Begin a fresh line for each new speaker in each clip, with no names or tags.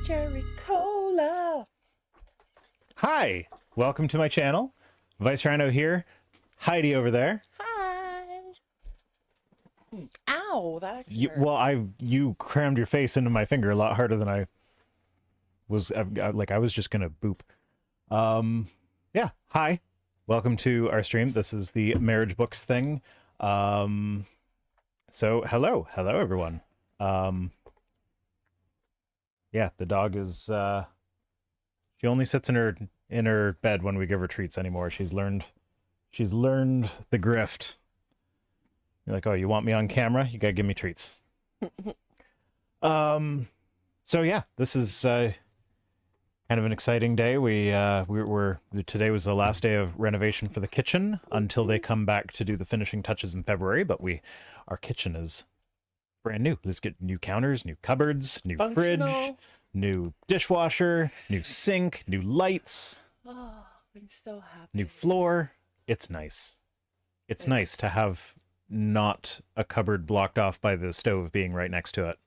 Cherry Cola.
Hi, welcome to my channel. Vice Rhino here. Heidi over there.
Hi. Ow, that actually hurt.
You crammed your face into my finger a lot harder than I was. I was just gonna boop. Yeah. Hi, welcome to our stream. This is the marriage books thing. So hello everyone. Yeah, the dog is. She only sits in her bed when we give her treats anymore. She's learned the grift. You're like, oh, you want me on camera? You gotta give me treats. So yeah, this is kind of an exciting day. Today was the last day of renovation for the kitchen until they come back to do the finishing touches in February. But our kitchen is brand new. Let's get new counters, new cupboards, new fridge, new dishwasher, new sink, new lights.
Oh, I'm so happy.
New floor. It's nice. It's nice to have not a cupboard blocked off by the stove being right next to it.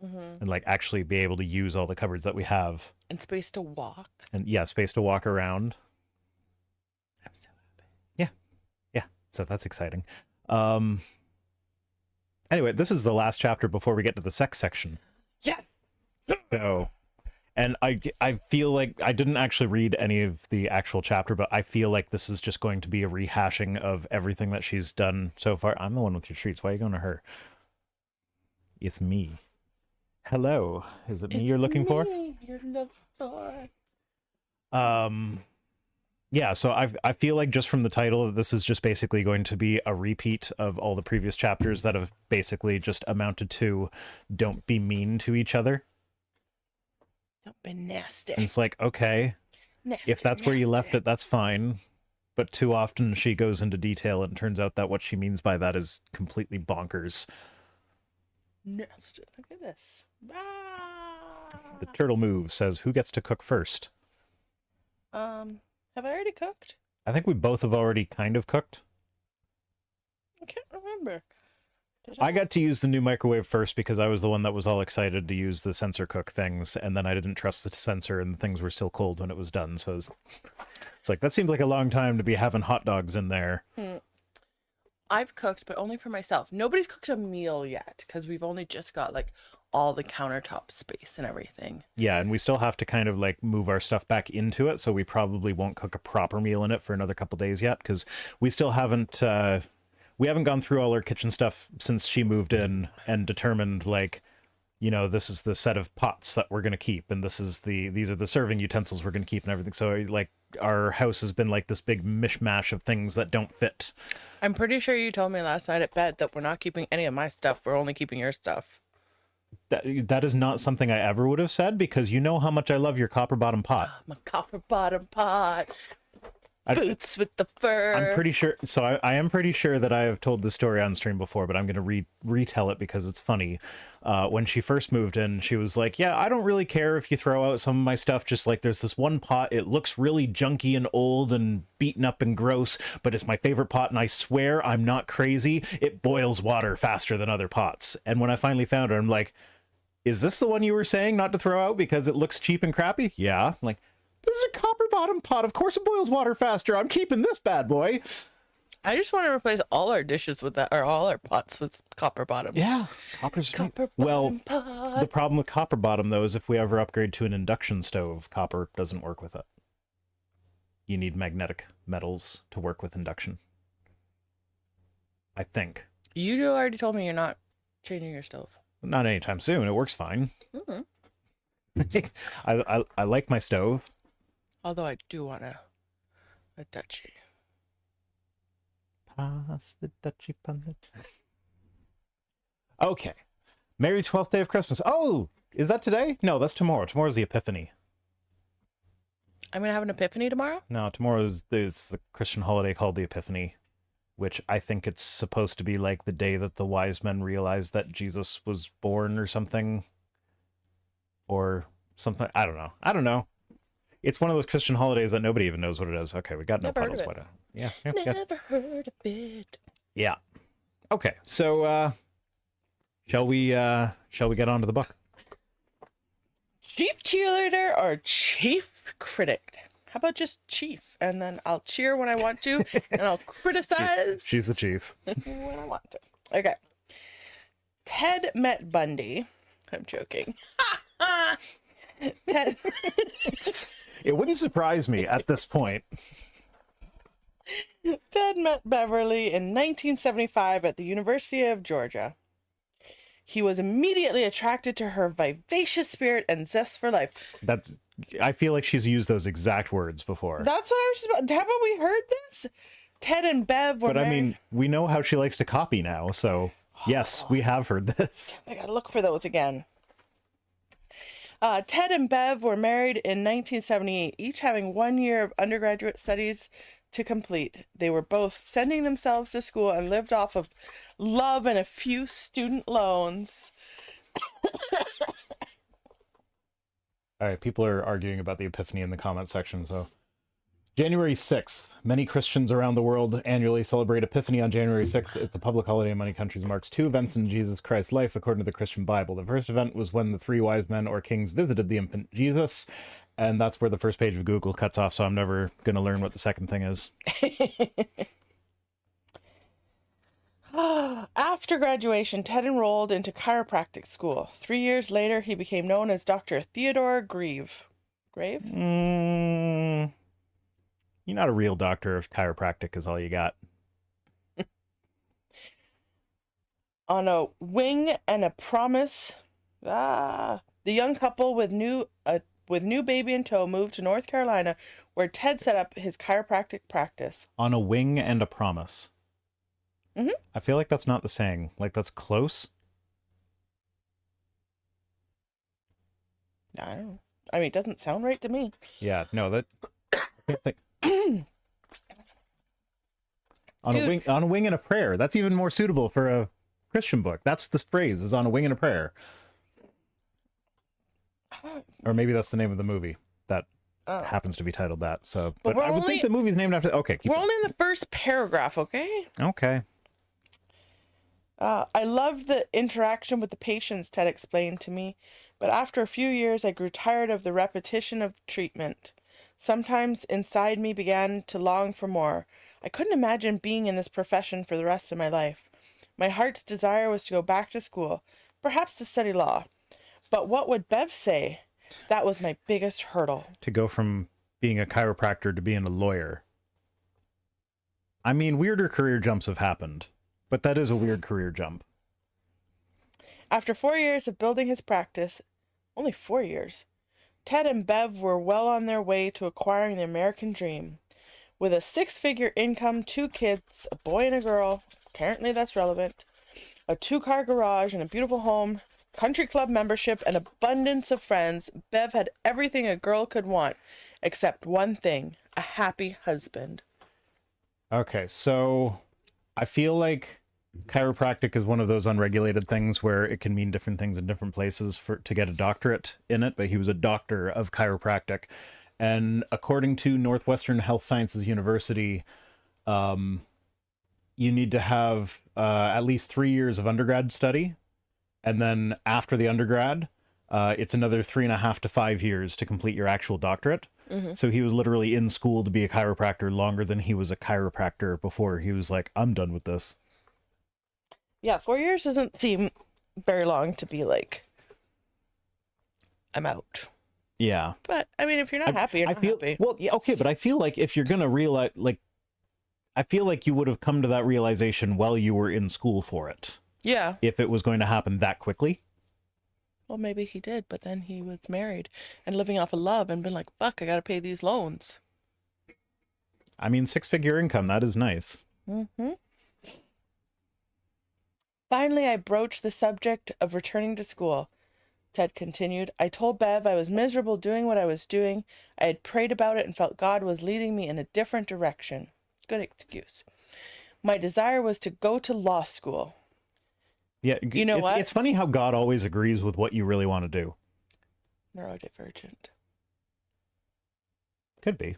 And like actually be able to use all the cupboards that we have.
And space to walk.
And yeah, space to walk around.
I'm so happy.
Yeah. Yeah. So that's exciting. Anyway, this is the last chapter before we get to the sex section.
Yes.
So, and I feel like I didn't actually read any of the actual chapter, but I feel like this is just going to be a rehashing of everything that she's done so far. I'm the one with your treats. Why are you going to her? It's me. Hello. Is it me you're looking for?
You're looking for.
Yeah, so I feel like just from the title, this is just basically going to be a repeat of all the previous chapters that have basically just amounted to don't be mean to each other.
Don't be nasty.
And it's like, okay,
Nasty,
if that's where you left
nasty.
it, that's fine. But too often she goes into detail and it turns out that what she means by that is completely bonkers.
Nasty. Look at this. Ah.
The turtle move says, who gets to cook first?
Have I already cooked?
I think we both have already kind of cooked.
I can't remember. Did
I got to use the new microwave first because I was the one that was all excited to use the sensor cook things, and then I didn't trust the sensor and things were still cold when it was done, so it's like, that seems like a long time to be having hot dogs in there.
I've cooked, but only for myself. Nobody's cooked a meal yet, because we've only just got, like, all the countertop space and everything.
Yeah, and we still have to kind of, like, move our stuff back into it, so we probably won't cook a proper meal in it for another couple days yet, because we still haven't, we haven't gone through all our kitchen stuff since she moved in and determined, like, you know, this is the set of pots that we're going to keep, and these are the serving utensils we're going to keep and everything. So, like, our house has been like this big mishmash of things that don't fit.
I'm pretty sure you told me last night at bed that we're not keeping any of my stuff. We're only keeping your stuff.
That is not something I ever would have said, because you know how much I love your copper bottom pot.
My copper bottom pot. Boots with the fur.
I'm pretty sure. So I am pretty sure that I have told this story on stream before, but I'm going to retell it because it's funny. When she first moved in, she was like, yeah, I don't really care if you throw out some of my stuff. Just like, there's this one pot. It looks really junky and old and beaten up and gross, but it's my favorite pot. And I swear I'm not crazy. It boils water faster than other pots. And when I finally found her, I'm like, is this the one you were saying not to throw out because it looks cheap and crappy? Yeah. I'm like, this is a copper bottom pot. Of course it boils water faster. I'm keeping this bad boy.
I just want to replace all our dishes with that, or all our pots with copper bottoms.
Yeah, copper's great.
Copper bottom pot.
The problem with copper bottom, though, is if we ever upgrade to an induction stove, copper doesn't work with it. You need magnetic metals to work with induction. I think.
You already told me you're not changing your stove.
Not anytime soon. It works fine. I like my stove.
Although I do want a Dutchie.
Pass the Dutchie pun the... Okay. Merry 12th day of Christmas. Oh, is that today? No, that's tomorrow. Tomorrow's the Epiphany.
I'm going to have an epiphany tomorrow?
No, tomorrow is the Christian holiday called the Epiphany, which I think it's supposed to be like the day that the wise men realized that Jesus was born or something. Or something. I don't know. It's one of those Christian holidays that nobody even knows what it is. Okay, we got no
Never heard
puddles.
of it.
Yeah.
Never heard of it.
Yeah. Okay, so shall we get on to the book?
Chief cheerleader or chief critic? How about just chief? And then I'll cheer when I want to, and I'll criticize
She's the chief.
when I want to. Okay. Ted met Bundy. I'm joking. Ted.
It wouldn't surprise me at this point.
Ted met Beverly in 1975 at the University of Georgia. He was immediately attracted to her vivacious spirit and zest for life.
I feel like she's used those exact words before.
That's what I was just about. Haven't we heard this? Ted and Bev were
But
married.
I mean, we know how she likes to copy now, so yes, we have heard this.
I gotta look for those again. Ted and Bev were married in 1978, each having 1 year of undergraduate studies to complete. They were both sending themselves to school and lived off of love and a few student loans.
All right, people are arguing about the Epiphany in the comment section, so. January 6th. Many Christians around the world annually celebrate Epiphany on January 6th. It's a public holiday in many countries. It marks two events in Jesus Christ's life, according to the Christian Bible. The first event was when the three wise men or kings visited the infant Jesus, and that's where the first page of Google cuts off, so I'm never going to learn what the second thing is.
After graduation, Ted enrolled into chiropractic school. 3 years later, he became known as Dr. Theodore Grave. Grave?
You're not a real doctor if chiropractic is all you got.
On a wing and a promise, the young couple with new baby in tow moved to North Carolina, where Ted set up his chiropractic practice.
On a wing and a promise.
Mm-hmm.
I feel like that's not the saying. Like, that's close.
I don't know. I mean, it doesn't sound right to me.
Yeah, no, that... I can't think. On a wing and a prayer. That's even more suitable for a Christian book. That's the phrase, is on a wing and a prayer. Or maybe that's the name of the movie that happens to be titled that. So, but I would think the movie's named after. Okay,
we're only in the first paragraph. Okay.
Okay.
I loved the interaction with the patients, Ted explained to me, but after a few years, I grew tired of the repetition of treatment. Sometimes inside me began to long for more. I couldn't imagine being in this profession for the rest of my life. My heart's desire was to go back to school, perhaps to study law. But what would Bev say? That was my biggest hurdle.
To go from being a chiropractor to being a lawyer. I mean, weirder career jumps have happened, but that is a weird career jump.
After 4 years of building his practice, only 4 years, Ted and Bev were well on their way to acquiring the American dream. With a 6-figure income, 2 kids, a boy and a girl, apparently that's relevant, a 2-car garage and a beautiful home, country club membership, and abundance of friends, Bev had everything a girl could want, except one thing, a happy husband.
Okay, so I feel like chiropractic is one of those unregulated things where it can mean different things in different places to get a doctorate in it, but he was a doctor of chiropractic. And according to Northwestern Health Sciences University, you need to have at least 3 years of undergrad study. And then after the undergrad, it's another 3.5 to 5 years to complete your actual doctorate. Mm-hmm. So he was literally in school to be a chiropractor longer than he was a chiropractor before he was like, I'm done with this.
Yeah, 4 years doesn't seem very long to be like, I'm out.
Yeah.
But, I mean, if you're not happy, you're not happy.
Well, yeah, okay, but I feel like if you're going to realize, like, I feel like you would have come to that realization while you were in school for it.
Yeah.
If it was going to happen that quickly.
Well, maybe he did, but then he was married and living off of love and been like, fuck, I gotta pay these loans.
I mean, 6-figure income, that is nice.
Mm-hmm. Finally, I broached the subject of returning to school. Ted continued. I told Bev I was miserable doing what I was doing. I had prayed about it and felt God was leading me in a different direction. Good excuse. My desire was to go to law school.
Yeah,
you know what?
It's funny how God always agrees with what you really want to do.
Neurodivergent.
Could be.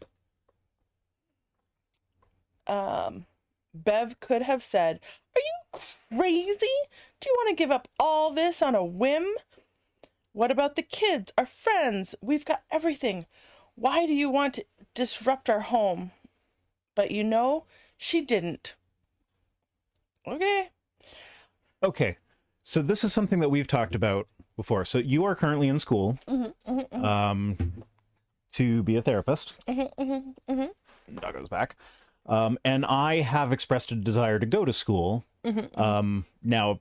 Bev could have said, are you crazy? Do you want to give up all this on a whim? What about the kids, our friends? We've got everything. Why do you want to disrupt our home? But you know, she didn't. Okay.
Okay. So this is something that we've talked about before. So you are currently in school to be a therapist. Doggo's back. And I have expressed a desire to go to school. Now,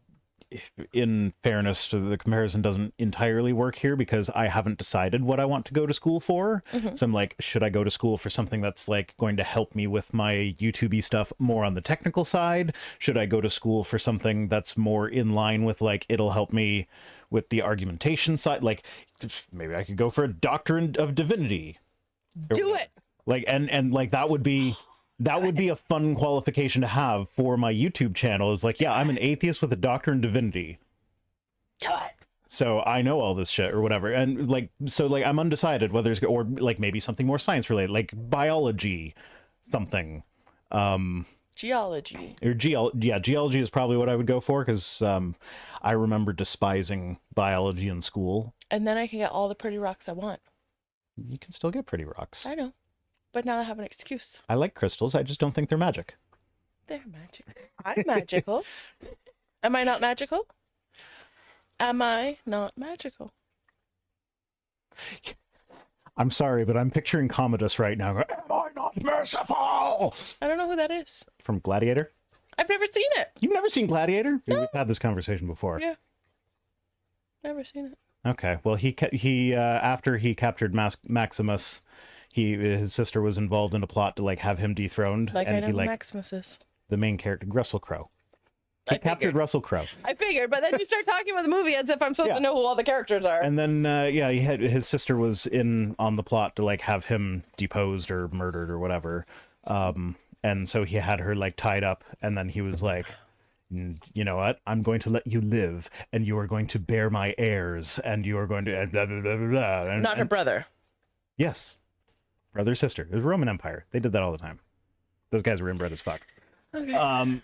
in fairness to the comparison doesn't entirely work here because I haven't decided what I want to go to school for. So I'm like, should I go to school for something that's like going to help me with my YouTube stuff more on the technical side? Should I go to school for something that's more in line with like, it'll help me with the argumentation side? Like maybe I could go for a doctorate of divinity.
Do it.
Like, and like that would be a fun qualification to have for my YouTube channel is like, yeah, I'm an atheist with a doctorate in divinity.
Do it.
So I know all this shit or whatever. And like, so like, I'm undecided whether it's, or like maybe something more science related, like biology, something.
Geology.
Or geology is probably what I would go for. Cause, I remember despising biology in school.
And then I can get all the pretty rocks I want.
You can still get pretty rocks.
I know. But now I have an excuse.
I like crystals. I just don't think they're magic.
They're magical. I'm magical. Am I not magical? Am I not magical?
I'm sorry, but I'm picturing Commodus right now. Am I not merciful?
I don't know who that is.
From Gladiator?
I've never seen it.
You've never seen Gladiator?
No.
We've had this conversation before.
Yeah. Never seen it.
Okay. Well, he after he captured Maximus, his sister was involved in a plot to like have him dethroned.
Like
and
I know
he
who
like
Maximus is.
the main character, Russell Crowe. He
I
captured
figured.
Russell Crowe.
I figured, but then you start talking about the movie as if I'm supposed
Yeah.
to know who all the characters are.
And then he had his sister was in on the plot to like have him deposed or murdered or whatever. And so he had her like tied up, and then he was like, you know what? I'm going to let you live, and you are going to bear my heirs, and you are going to blah, blah, blah, blah, blah. And,
Not her brother.
Yes, brother sister. It was Roman Empire. They did that all the time. Those guys were inbred as fuck.
Okay.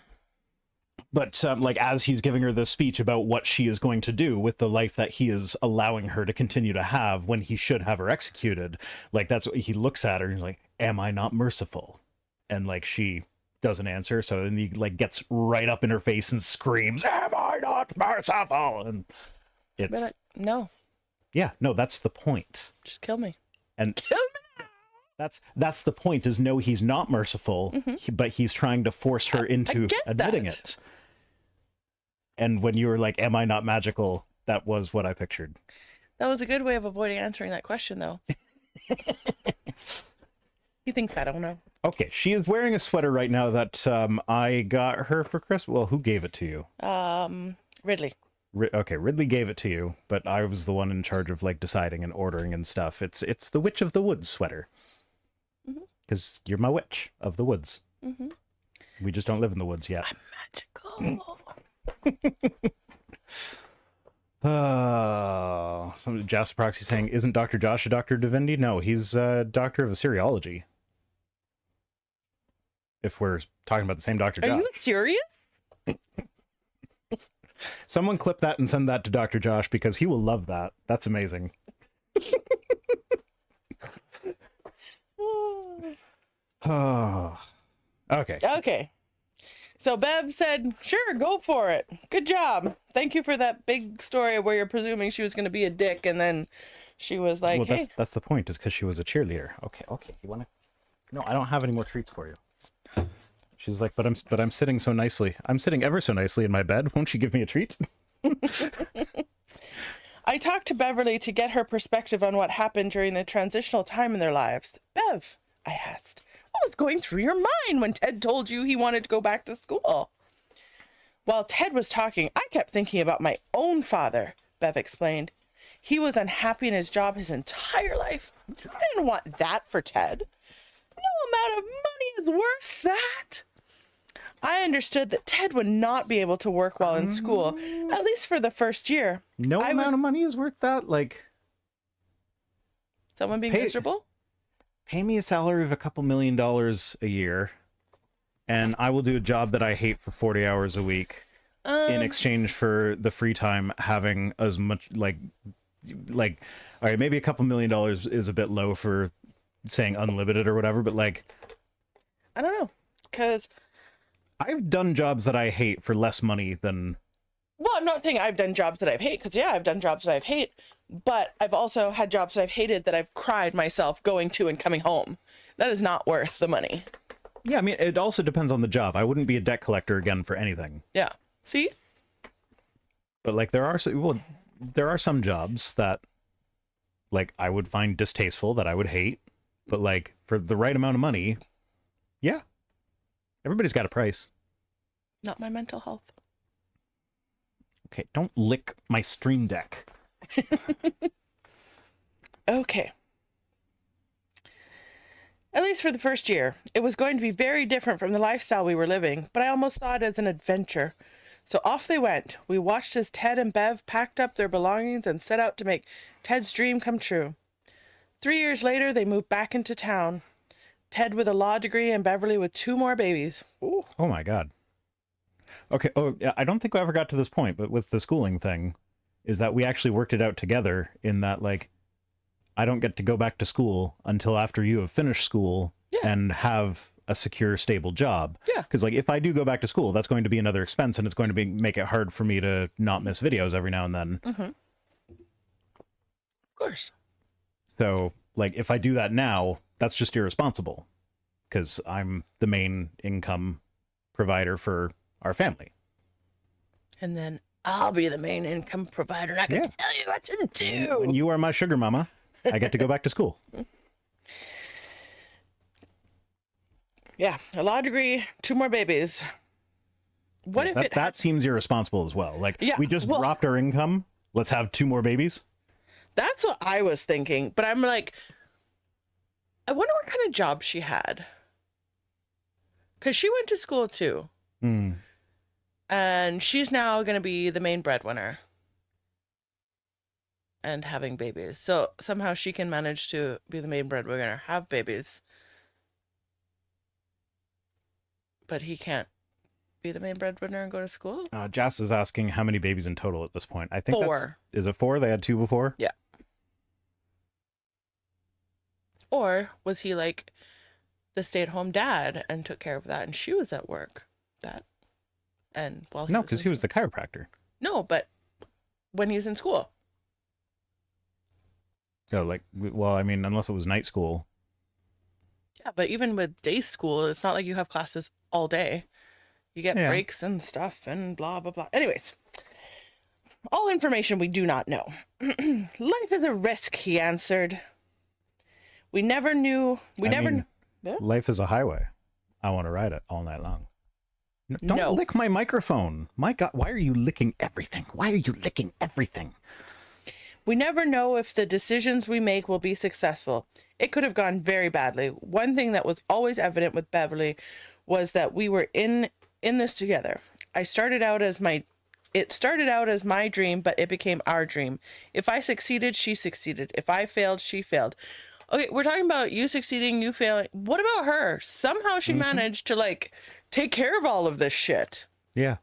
But like as he's giving her this speech about what she is going to do with the life that he is allowing her to continue to have when he should have her executed, like that's what he looks at her and he's like, "Am I not merciful?" And like she doesn't answer, so then he like gets right up in her face and screams, "Am I not merciful?" And it's
But no,
yeah, no, that's the point.
just kill me.
And
Kill me.
that's the point is no, he's not merciful, but he's trying to force her into
get
admitting
that.
it. And when you were like, "Am I not magical?" That was what I pictured.
That was a good way of avoiding answering that question, though. He thinks I don't know.
Okay, she is wearing a sweater right now that I got her for Christmas. Well, who gave it to you?
Ridley.
Okay, Ridley gave it to you, but I was the one in charge of like deciding and ordering and stuff. It's the Witch of the Woods sweater. Because you're my witch of the woods. We just don't live in the woods yet.
I'm magical.
Some Jasper Proxy saying, "Isn't Dr. Josh a doctor of divinity?" No, he's a doctor of Assyriology. If we're talking about the same Dr. Josh.
Are you serious?
Someone clip that and send that to Dr. Josh because he will love that. That's amazing. Oh. Okay.
Okay. So Bev said, sure, go for it. Good job. Thank you for that big story where you're presuming she was going to be a dick, and then she was like,
Well,
hey.
that's the point, is because she was a cheerleader. Okay. You want to? No, I don't have any more treats for you. She's like, but I'm sitting so nicely. I'm sitting ever so nicely in my bed. Won't you give me a treat?
I talked to Beverly to get her perspective on what happened during the transitional time in their lives. Bev, I asked, what was going through your mind when Ted told you he wanted to go back to school? While Ted was talking, I kept thinking about my own father, Bev explained. He was unhappy in his job his entire life. I didn't want that for Ted. No amount of money is worth that. I understood that Ted would not be able to work while in school, at least for the first year.
No amount of money is worth that. Like,
Someone being miserable?
pay me a salary of a couple $1 million a year, and I will do a job that I hate for 40 hours a week in exchange for the free time having as much like like, all right, maybe a couple $1 million is a bit low for saying unlimited or whatever, but like,
I don't know, because
I've done jobs that I hate for less money than.
well, I'm not saying I've done jobs that I've hate, because yeah, I've done jobs that I've hate, but I've also had jobs that I've hated that I've cried myself going to and coming home. That is not worth the money.
Yeah, I mean, it also depends on the job. I wouldn't be a debt collector again for anything.
Yeah. See?
But like, there are some jobs that like I would find distasteful, that I would hate, but like for the right amount of money, yeah, everybody's got a price.
Not my mental health.
Okay, don't lick my Stream Deck.
Okay. At least for the first year, it was going to be very different from the lifestyle we were living, but I almost saw it as an adventure. So off they went. We watched as Ted and Bev packed up their belongings and set out to make Ted's dream come true. 3 years later, they moved back into town. Ted with a law degree and Beverly with 2 more babies. Ooh.
Oh my God. Okay. Oh, yeah. I don't think we ever got to this point, but with the schooling thing, is that we actually worked it out together in that, like, I don't get to go back to school until after you have finished school and have a secure, stable job.
Yeah.
Because, like, if I do go back to school, that's going to be another expense, and it's going to make it hard for me to not miss videos every now and then.
Mm-hmm. Of course.
So, like, if I do that now, that's just irresponsible because I'm the main income provider for our family.
And then I'll be the main income provider and I can tell you what to do.
When you are my sugar mama, I get to go back to school.
Yeah, a law degree, 2 more babies. What if
that seems irresponsible as well. Like, we just dropped our income. Let's have 2 more babies.
That's what I was thinking. But I'm like, I wonder what kind of job she had. Because she went to school too.
Mm.
And she's now going to be the main breadwinner. And having babies. So somehow she can manage to be the main breadwinner, have babies. But he can't be the main breadwinner and go to school?
Jess is asking how many babies in total at this point. I think
4.
Is it 4? They had 2 before?
Yeah. Or was he like the stay-at-home dad and took care of that and she was at work? And while he
No,
was
because
in
he was the
school.
chiropractor.
No, but when he was in school.
No, like, well, I mean, unless it was night school.
Yeah, but even with day school, it's not like you have classes all day. You get breaks and stuff and blah, blah, blah. Anyways, all information we do not know. Life is a risk, he answered. We never knew.
Life is a highway. I want to ride it all night long. Don't lick my microphone. My God, why are you licking everything? Why are you licking everything?
We never know if the decisions we make will be successful. It could have gone very badly. One thing that was always evident with Beverly was that we were in this together. It started out as my dream, but it became our dream. If I succeeded, she succeeded. If I failed, she failed. Okay, we're talking about you succeeding, you failing. What about her? Somehow she managed to like take care of all of this shit.
Yeah.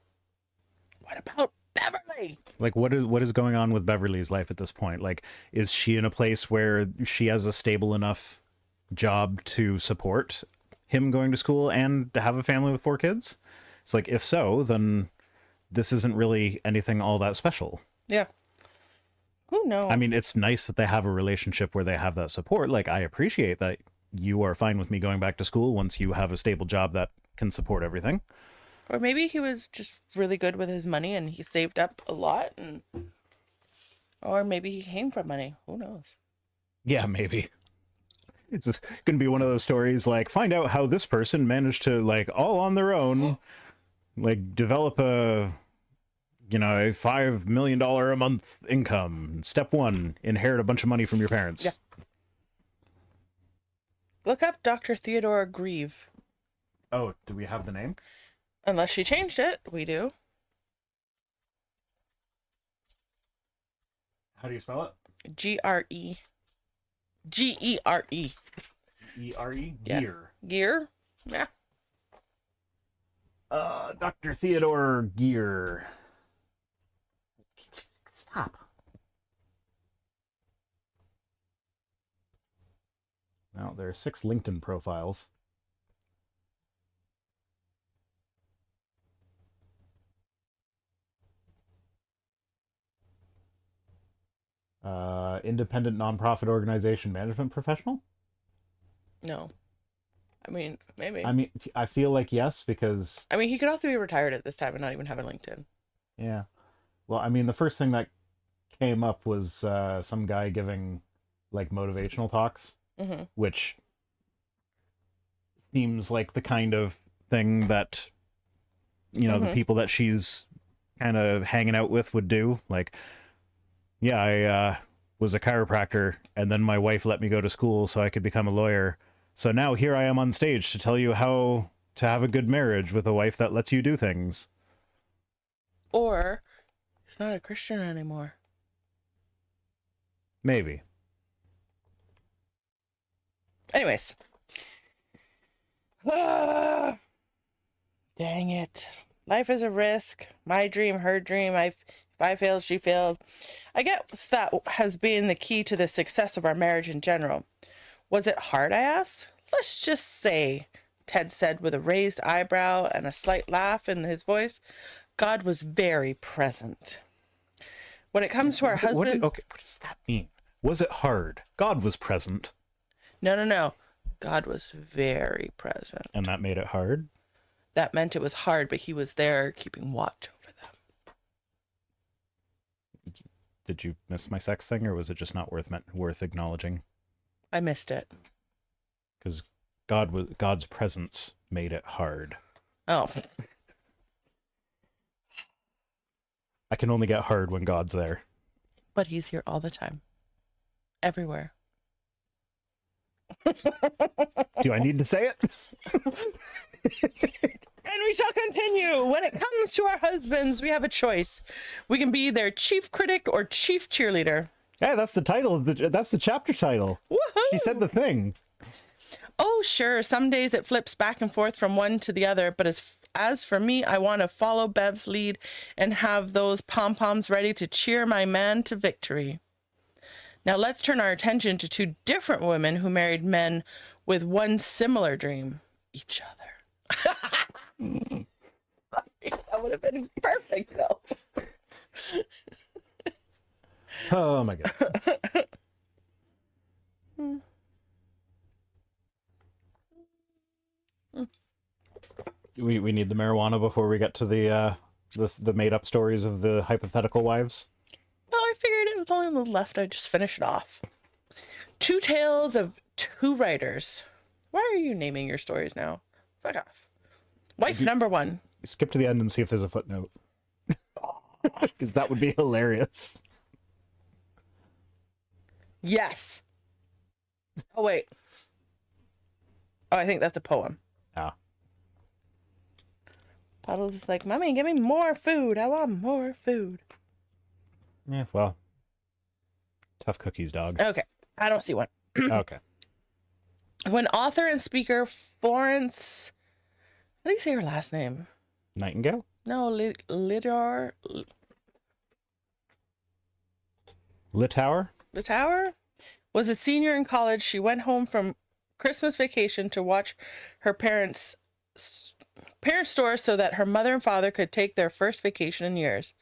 What about Beverly?
Like, what is going on with Beverly's life at this point? Like, is she in a place where she has a stable enough job to support him going to school and to have a family with 4 kids? It's like, if so, then this isn't really anything all that special.
Yeah. Who knows?
I mean, it's nice that they have a relationship where they have that support. Like, I appreciate that you are fine with me going back to school once you have a stable job that can support everything.
Or maybe he was just really good with his money and he saved up a lot, or maybe he came from money. Who knows?
Yeah, maybe. It's just going to be one of those stories like, find out how this person managed to, like, all on their own, like, develop a $5 million a month income. Step 1, inherit a bunch of money from your parents.
Yeah. Look up Dr. Theodore Grieve.
Oh, do we have the name?
Unless she changed it, we do.
How do you spell it?
G-R-E. G-E-R-E.
E-R-E?
Yeah.
Gear.
Gear? Yeah.
Dr. Theodore Gear. Stop. Now, there are 6 LinkedIn profiles. Independent nonprofit organization management professional?
No. I mean, maybe.
I mean, I feel like yes, because...
I mean, he could also be retired at this time and not even have a LinkedIn.
Yeah. Well, I mean, the first thing that came up was some guy giving, like, motivational talks, which seems like the kind of thing that, you know, the people that she's kind of hanging out with would do. Like, yeah, I was a chiropractor, and then my wife let me go to school so I could become a lawyer. So now here I am on stage to tell you how to have a good marriage with a wife that lets you do things.
Or he's not a Christian anymore.
Maybe.
Anyways. Ah, dang it. Life is a risk. My dream, her dream. If I failed, she failed. I guess that has been the key to the success of our marriage in general. Was it hard, I asked? Let's just say, Ted said with a raised eyebrow and a slight laugh in his voice, God was very present. When it comes to our husband...
What does that mean? Was it hard? God was present.
No. God was very present.
And that made it hard?
That meant it was hard, but he was there keeping watch over them.
Did you miss my sex thing, or was it just not worth acknowledging?
I missed it.
Because God's presence made it hard.
Oh.
I can only get hard when God's there.
But he's here all the time. Everywhere.
Do I need to say it?
And we shall continue. When it comes to our husbands, we have a choice. We can be their chief critic or chief cheerleader.
Hey, that's the title. That's the chapter title.
Woohoo!
She said the thing.
Oh, sure. Some days it flips back and forth from one to the other. But as for me, I want to follow Bev's lead and have those pom-poms ready to cheer my man to victory. Now let's turn our attention to 2 different women who married men with one similar dream. Each other. That would have been perfect, though.
Oh my God. We need the marijuana before we get to the made up stories of the hypothetical wives.
Well, I figured it was only a little left. I'd just finish it off. 2 tales of 2 writers. Why are you naming your stories now? Fuck off. Wife number 1.
Skip to the end and see if there's a footnote. Because that would be hilarious.
Yes. Oh, wait. Oh, I think that's a poem.
Yeah.
Puddles is like, Mommy, give me more food. I want more food.
Yeah, well. Tough cookies, dog.
Okay. I don't see one.
Okay.
When author and speaker Florence... How do you say her last name?
Nightingale?
No,
Litauer?
Litauer was a senior in college. She went home from Christmas vacation to watch her parents' store so that her mother and father could take their first vacation in years.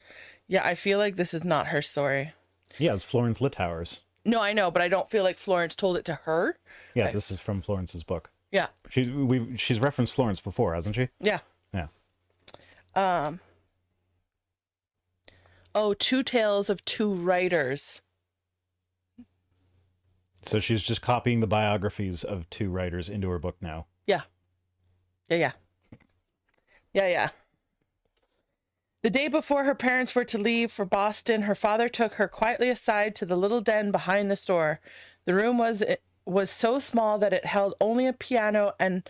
Yeah, I feel like this is not her story.
Yeah, it's Florence Litauer's.
No, I know, but I don't feel like Florence told it to her.
Yeah, this is from Florence's book.
Yeah.
She's referenced Florence before, hasn't she?
Yeah.
Yeah.
Oh, 2 tales of 2 writers.
So she's just copying the biographies of 2 writers into her book now.
Yeah. Yeah. The day before her parents were to leave for Boston, her father took her quietly aside to the little den behind the store. The room was so small that it held only a piano and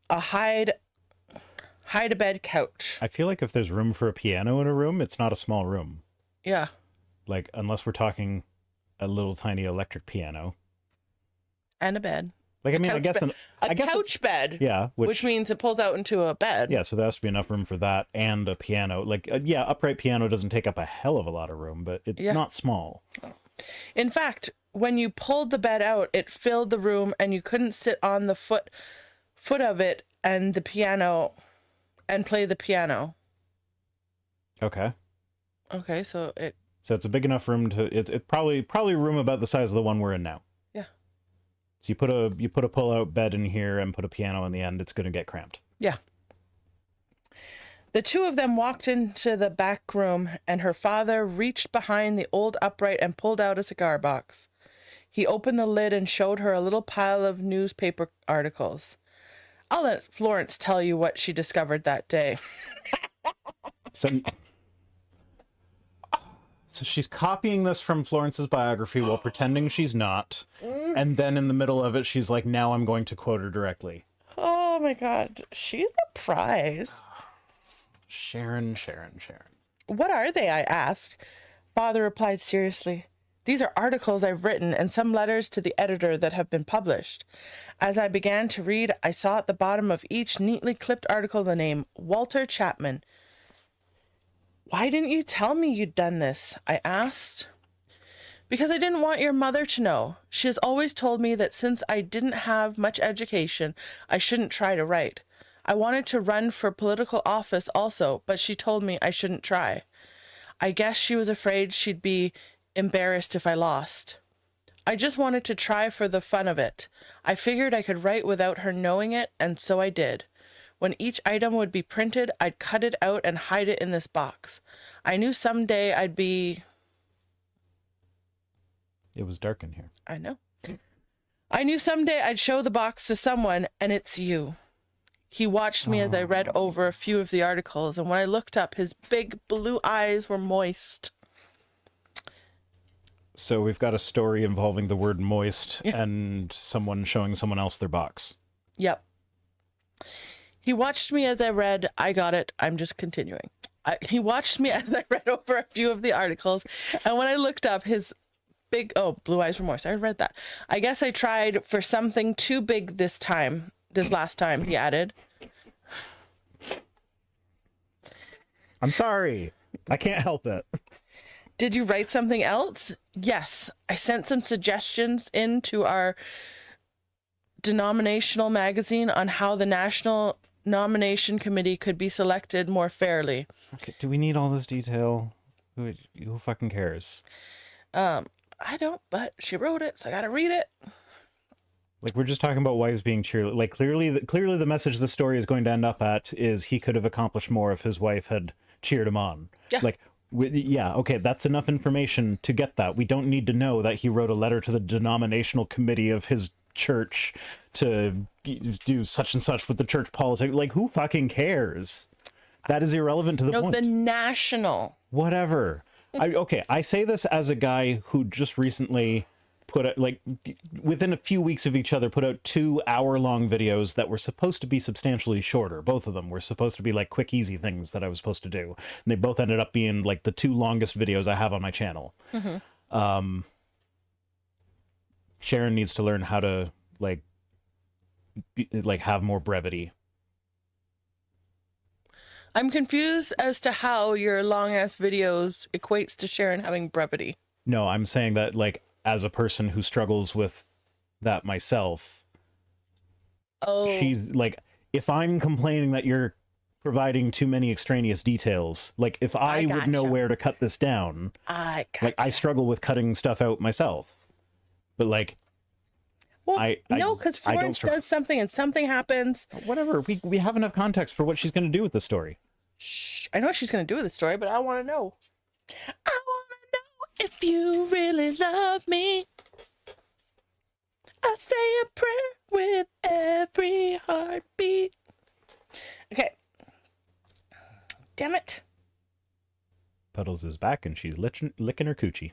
a hide-a-bed couch.
I feel like if there's room for a piano in a room, it's not a small room.
Yeah.
Like, unless we're talking a little tiny electric piano.
And a bed.
Like, I mean, I guess
a couch bed.
Yeah.
Which means it pulls out into a bed.
Yeah, so there has to be enough room for that and a piano. Like, yeah, upright piano doesn't take up a hell of a lot of room, but it's not small.
In fact, when you pulled the bed out, it filled the room and you couldn't sit on the foot of it and the piano and play the piano.
Okay.
Okay, so
it's a big enough room to it probably a room about the size of the one we're in now.
yeah.
So you put a pull-out bed in here and put a piano in the end, it's going to get cramped.
Yeah. The two of them walked into the back room, and her father reached behind the old upright and pulled out a cigar box. He opened the lid and showed her a little pile of newspaper articles. I'll let Florence tell you what she discovered that day.
So she's copying this from Florence's biography while pretending she's not. And then in the middle of it, she's like, now I'm going to quote her directly.
Oh my God. She's a prize.
Sharon.
What are they? I asked. Father replied seriously. These are articles I've written and some letters to the editor that have been published. As I began to read, I saw at the bottom of each neatly clipped article the name Walter Chapman. Why didn't you tell me you'd done this? I asked. Because I didn't want your mother to know. She has always told me that since I didn't have much education, I shouldn't try to write. I wanted to run for political office also, but she told me I shouldn't try. I guess she was afraid she'd be embarrassed if I lost. I just wanted to try for the fun of it. I figured I could write without her knowing it, and so I did. When each item would be printed, I'd cut it out and hide it in this box. I knew someday I'd be...
It was dark in here.
I know. I knew someday I'd show the box to someone, and it's you. He watched me as I read over a few of the articles, and when I looked up, his big blue eyes were moist.
So we've got a story involving the word moist and someone showing someone else their box.
Yep. He watched me as I read. I got it. I'm just continuing. He watched me as I read over a few of the articles, and when I looked up, his big... Oh, blue eyes were moist. I read that. I guess I tried for something too big this last time, he added.
I'm sorry. I can't help it.
Did you write something else? Yes. I sent some suggestions into our denominational magazine on how the National Nomination Committee could be selected more fairly.
Okay, do we need all this detail? Who fucking cares?
I don't, but she wrote it, so I gotta read it.
Like, we're just talking about wives being cheerleaders. Like, clearly the message the story is going to end up at is he could have accomplished more if his wife had cheered him on.
Yeah.
Like, okay, that's enough information to get that. We don't need to know that he wrote a letter to the denominational committee of his church to do such and such with the church politics. Like, who fucking cares? That is irrelevant to the point.
No, the national.
Whatever. I say this as a guy who just recently put out, like, within a few weeks of each other, put out 2-hour-long videos that were supposed to be substantially shorter. Both of them were supposed to be like quick, easy things that I was supposed to do. And they both ended up being like the 2 longest videos I have on my channel. Mm-hmm. Sharon needs to learn how to have more brevity.
I'm confused as to how your long-ass videos equates to Sharon having brevity.
No, I'm saying that, like, as a person who struggles with that myself, she's like, if I'm complaining that you're providing too many extraneous details, like, if I would know where to cut this down, I struggle with cutting stuff out myself. But, like,
well, no, because Florence does something and something happens.
Whatever. We have enough context for what she's going to do with the story.
Shh. I know what she's going to do with the story, but I want to know. I want to know if you really love me. I say a prayer with every heartbeat. Okay. Damn it.
Puddles is back and she's licking her coochie.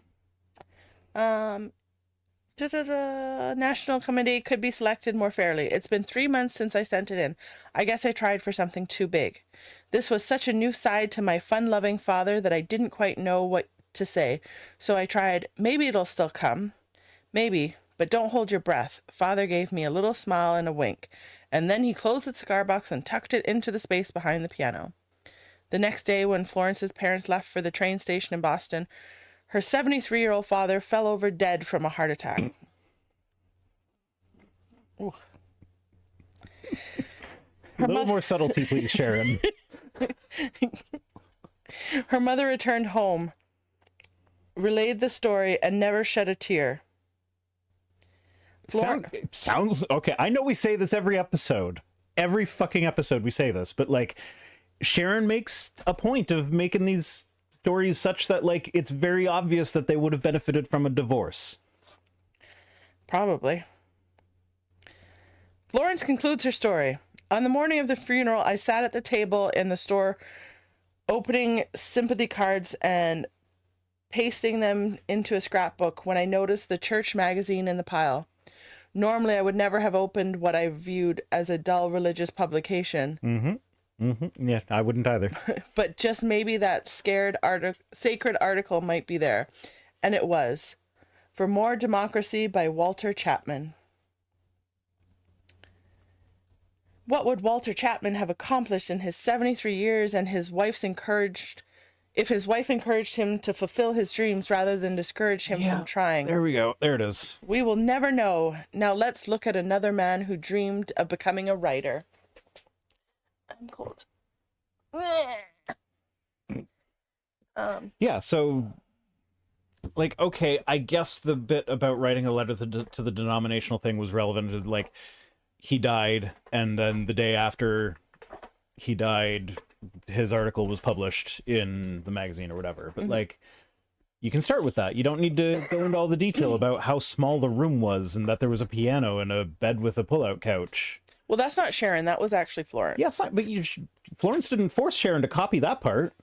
National committee could be selected more fairly. It's been 3 months since I sent it in. I guess I tried for something too big. This was such a new side to my fun-loving father that I didn't quite know what to say. So I tried, maybe it'll still come. Maybe, but don't hold your breath. Father gave me a little smile and a wink, and then he closed the cigar box and tucked it into the space behind the piano. The next day, when Florence's parents left for the train station in Boston, Her 73-year-old father fell over dead from a heart attack. Ooh.
A little more subtlety, please, Sharon.
Her mother returned home, relayed the story, and never shed a tear.
Sounds okay. I know we say this every episode. Every fucking episode we say this, but like Sharon makes a point of making these stories such that like it's very obvious that they would have benefited from a divorce.
Probably. Florence concludes her story. On the morning of the funeral, I sat at the table in the store, opening sympathy cards and pasting them into a scrapbook when I noticed the church magazine in the pile. Normally, I would never have opened what I viewed as a dull religious publication.
Yeah, I wouldn't either.
But just maybe that sacred article might be there. And it was. For More Democracy by Walter Chapman. What would Walter Chapman have accomplished in his 73 years and if his wife encouraged him to fulfill his dreams rather than discourage him from trying?
There we go. There it is.
We will never know. Now let's look at another man who dreamed of becoming a writer. I'm cold.
Yeah, so like, okay, I guess the bit about writing a letter to the denominational thing was relevant to like he died, and then the day after he died his article was published in the magazine or whatever. But like, you can start with that. You don't need to go into all the detail about how small the room was and that there was a piano and a bed with a pull-out couch.
Well, that's not Sharon. That was actually Florence.
Yeah, fine, but Florence didn't force Sharon to copy that part.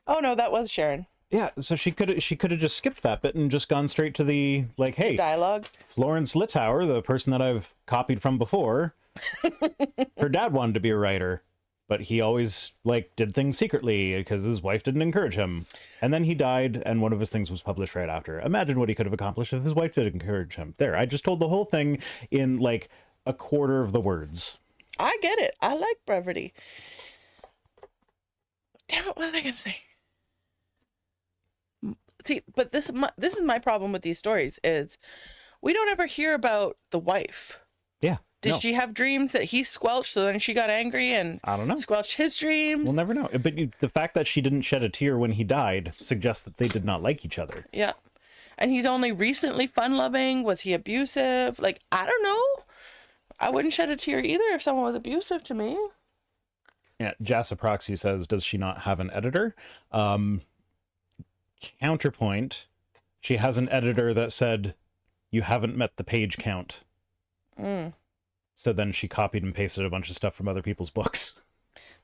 Oh no, that was Sharon.
Yeah, so she could have just skipped that bit and just gone straight to the like, hey,
dialogue.
Florence Littauer, the person that I've copied from before, her dad wanted to be a writer, but he always like did things secretly because his wife didn't encourage him. And then he died, and one of his things was published right after. Imagine what he could have accomplished if his wife did encourage him. There, I just told the whole thing in like a quarter of the words.
I get it. I like brevity. Damn it! What was I gonna say? See, but this is my problem with these stories is we don't ever hear about the wife.
Yeah.
Did she have dreams that he squelched, so then she got angry and
I don't know.
Squelched his dreams?
We'll never know. But the fact that she didn't shed a tear when he died suggests that they did not like each other.
Yeah. And he's only recently fun-loving. Was he abusive? Like, I don't know. I wouldn't shed a tear either if someone was abusive to me.
Yeah, Jassa Proxy says, does she not have an editor? Counterpoint, she has an editor that said, you haven't met the page count. So then she copied and pasted a bunch of stuff from other people's books.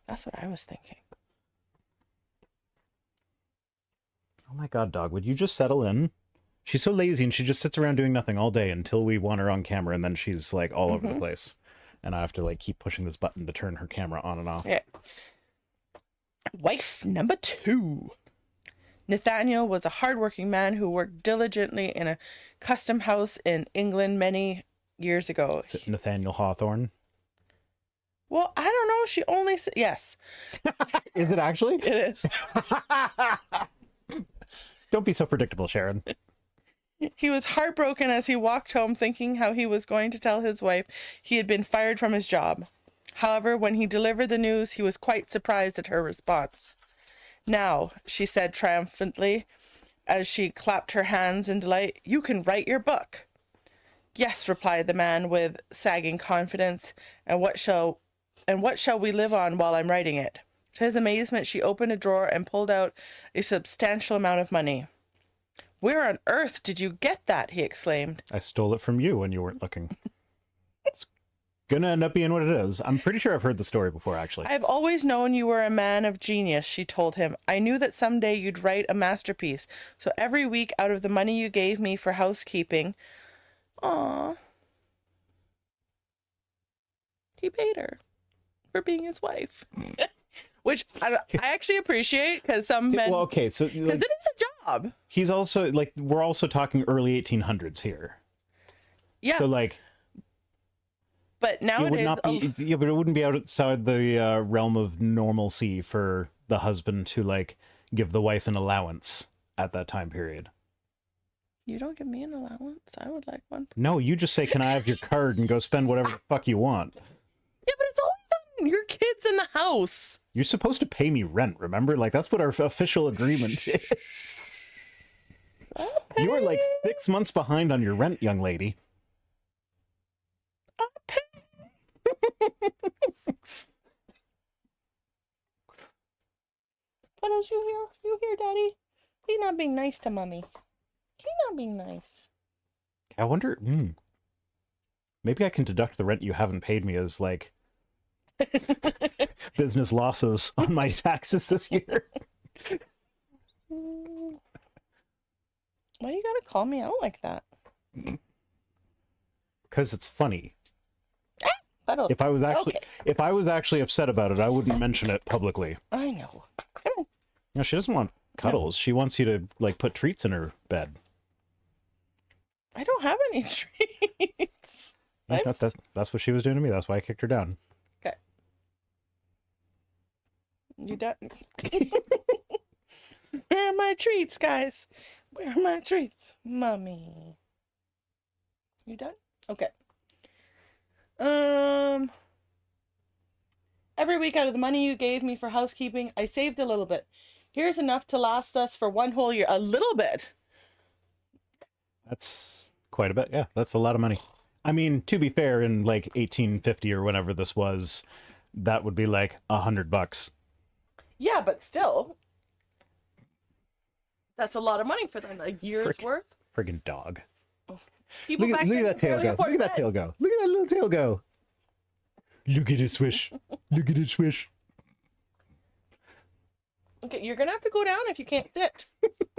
That's what I was thinking.
Oh my god, dog, would you just settle in? She's so lazy and she just sits around doing nothing all day until we want her on camera, and then she's like all over the place. And I have to like keep pushing this button to turn her camera on and off.
Yeah. Wife number 2. Nathaniel was a hardworking man who worked diligently in a custom house in England many years ago.
Is it Nathaniel Hawthorne?
Well, I don't know. She only said yes.
Is it actually?
It is.
Don't be so predictable, Sharon.
He was heartbroken as he walked home, thinking how he was going to tell his wife he had been fired from his job. However, when he delivered the news, he was quite surprised at her response. Now, she said triumphantly, as she clapped her hands in delight, you can write your book. Yes, replied the man with sagging confidence, and what shall we live on while I'm writing it? To his amazement, she opened a drawer and pulled out a substantial amount of money. Where on earth did you get that? He exclaimed.
I stole it from you when you weren't looking. It's gonna end up being what it is. I'm pretty sure I've heard the story before, actually.
I've always known you were a man of genius, she told him. I knew that someday you'd write a masterpiece. So every week, out of the money you gave me for housekeeping, he paid her for being his wife. Which I actually appreciate, because some men...
Well, okay, so...
Because it is a job.
He's also, like, we're also talking early 1800s here.
Yeah.
So, like...
But nowadays...
It would not be... but it wouldn't be outside the realm of normalcy for the husband to, like, give the wife an allowance at that time period.
You don't give me an allowance. I would like one.
No, you just say, can I have your card and go spend whatever the fuck you want.
Yeah, but it's always on your kids in the house.
You're supposed to pay me rent, remember? Like, that's what our official agreement is.
Okay.
You are like 6 months behind on your rent, young lady.
Puddles, you hear, Daddy? He's not being nice to Mommy. He's not being nice.
I wonder, maybe I can deduct the rent you haven't paid me as, like, business losses on my taxes this year.
Why you gotta call me out like that?
Because it's funny.
Puddles.
If I was actually upset about it, I wouldn't mention it publicly.
I know. Come on.
No, she doesn't want cuddles. She wants you to, like, put treats in her bed.
I don't have any treats.
That's what she was doing to me. That's why I kicked her down.
Okay. You done? Where are my treats, guys? Where are my treats? Mommy. You done? Okay. Every week out of the money you gave me for housekeeping, I saved a little bit. Here's enough to last us for 1 whole year. A little bit.
That's quite a bit. Yeah, that's a lot of money. I mean, to be fair, in like 1850 or whenever this was, that would be like $100.
Yeah, but still, that's a lot of money for them. A year's worth.
Friggin' dog.
People
Look
back
at
then
that tail
could
go.
barely
Look at that
afford
tail go. Look at that little tail go. Look at it swish. Look at it swish.
rent. Okay, you're gonna have to go down if you can't sit.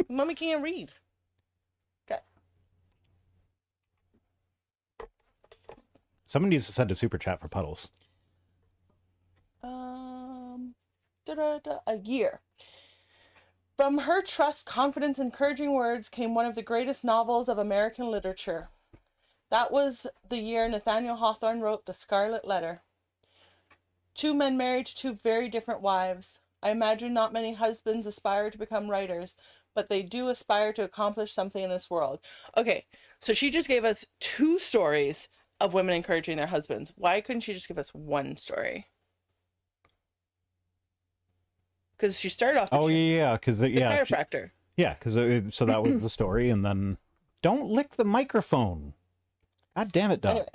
Mommy can't read. Okay.
Someone needs to send a super chat for Puddles.
A year. From her trust, confidence, encouraging words came one of the greatest novels of American literature. That was the year Nathaniel Hawthorne wrote The Scarlet Letter. 2 men married to 2 very different wives. I imagine not many husbands aspire to become writers, but they do aspire to accomplish something in this world. Okay, so she just gave us 2 stories of women encouraging their husbands. Why couldn't she just give us 1 story? Because she started off
Because
the chiropractor.
because so that was the story, and then don't lick the microphone. God damn it, dog.
Anyways,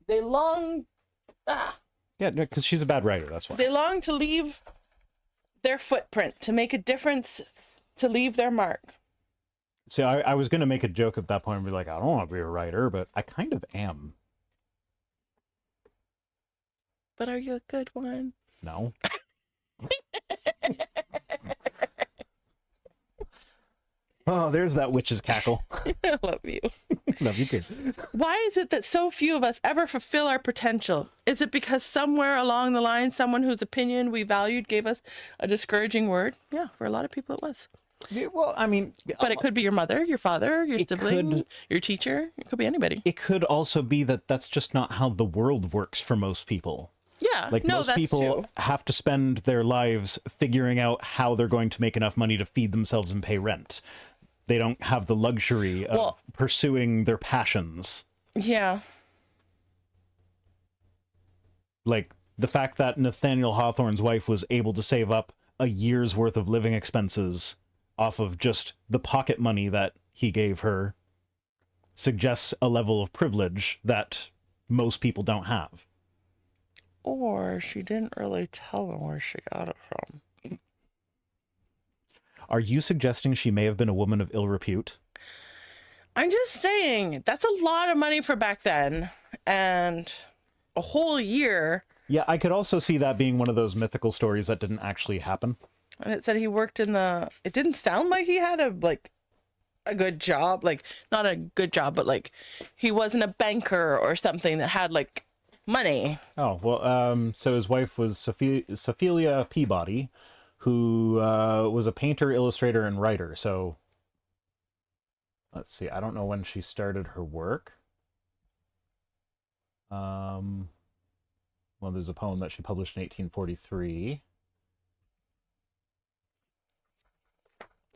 they long
Yeah, because she's a bad writer. That's why.
they long to leave their footprint, to make a difference, to leave their mark.
See, I was gonna make a joke at that point and be like, I don't want to be a writer, but I kind of am.
But are you a good one?
No. Oh, there's that witch's cackle.
I love you.
Love you too.
Why is it that so few of us ever fulfill our potential? Is it because somewhere along the line, someone whose opinion we valued gave us a discouraging word? Yeah, for a lot of people it was.
Yeah, well, I mean,
But it could be your mother, your father, your sibling,
could.
your teacher. It could be anybody.
It could also be that that's just not how the world works for most people.
Yeah,
Like,
no,
most
that's
people
true.
have to spend their lives figuring out how they're going to make enough money to feed themselves and pay rent. They don't have the luxury of pursuing their passions.
Yeah.
Like, the fact that Nathaniel Hawthorne's wife was able to save up a year's worth of living expenses off of just the pocket money that he gave her suggests a level of privilege that most people don't have.
Or she didn't really tell him where she got it from.
Are you suggesting she may have been a woman of ill repute?
I'm just saying, that's a lot of money for back then. And a whole year.
Yeah, I could also see that being one of those mythical stories that didn't actually happen.
And it said he worked in the... It didn't sound like he had a good job. Like, not a good job, but like, he wasn't a banker or something that had like money.
Oh, well, so his wife was Sophia Peabody, who was a painter, illustrator, and writer. So, let's see. I don't know when she started her work. Well, there's a poem that she published in 1843.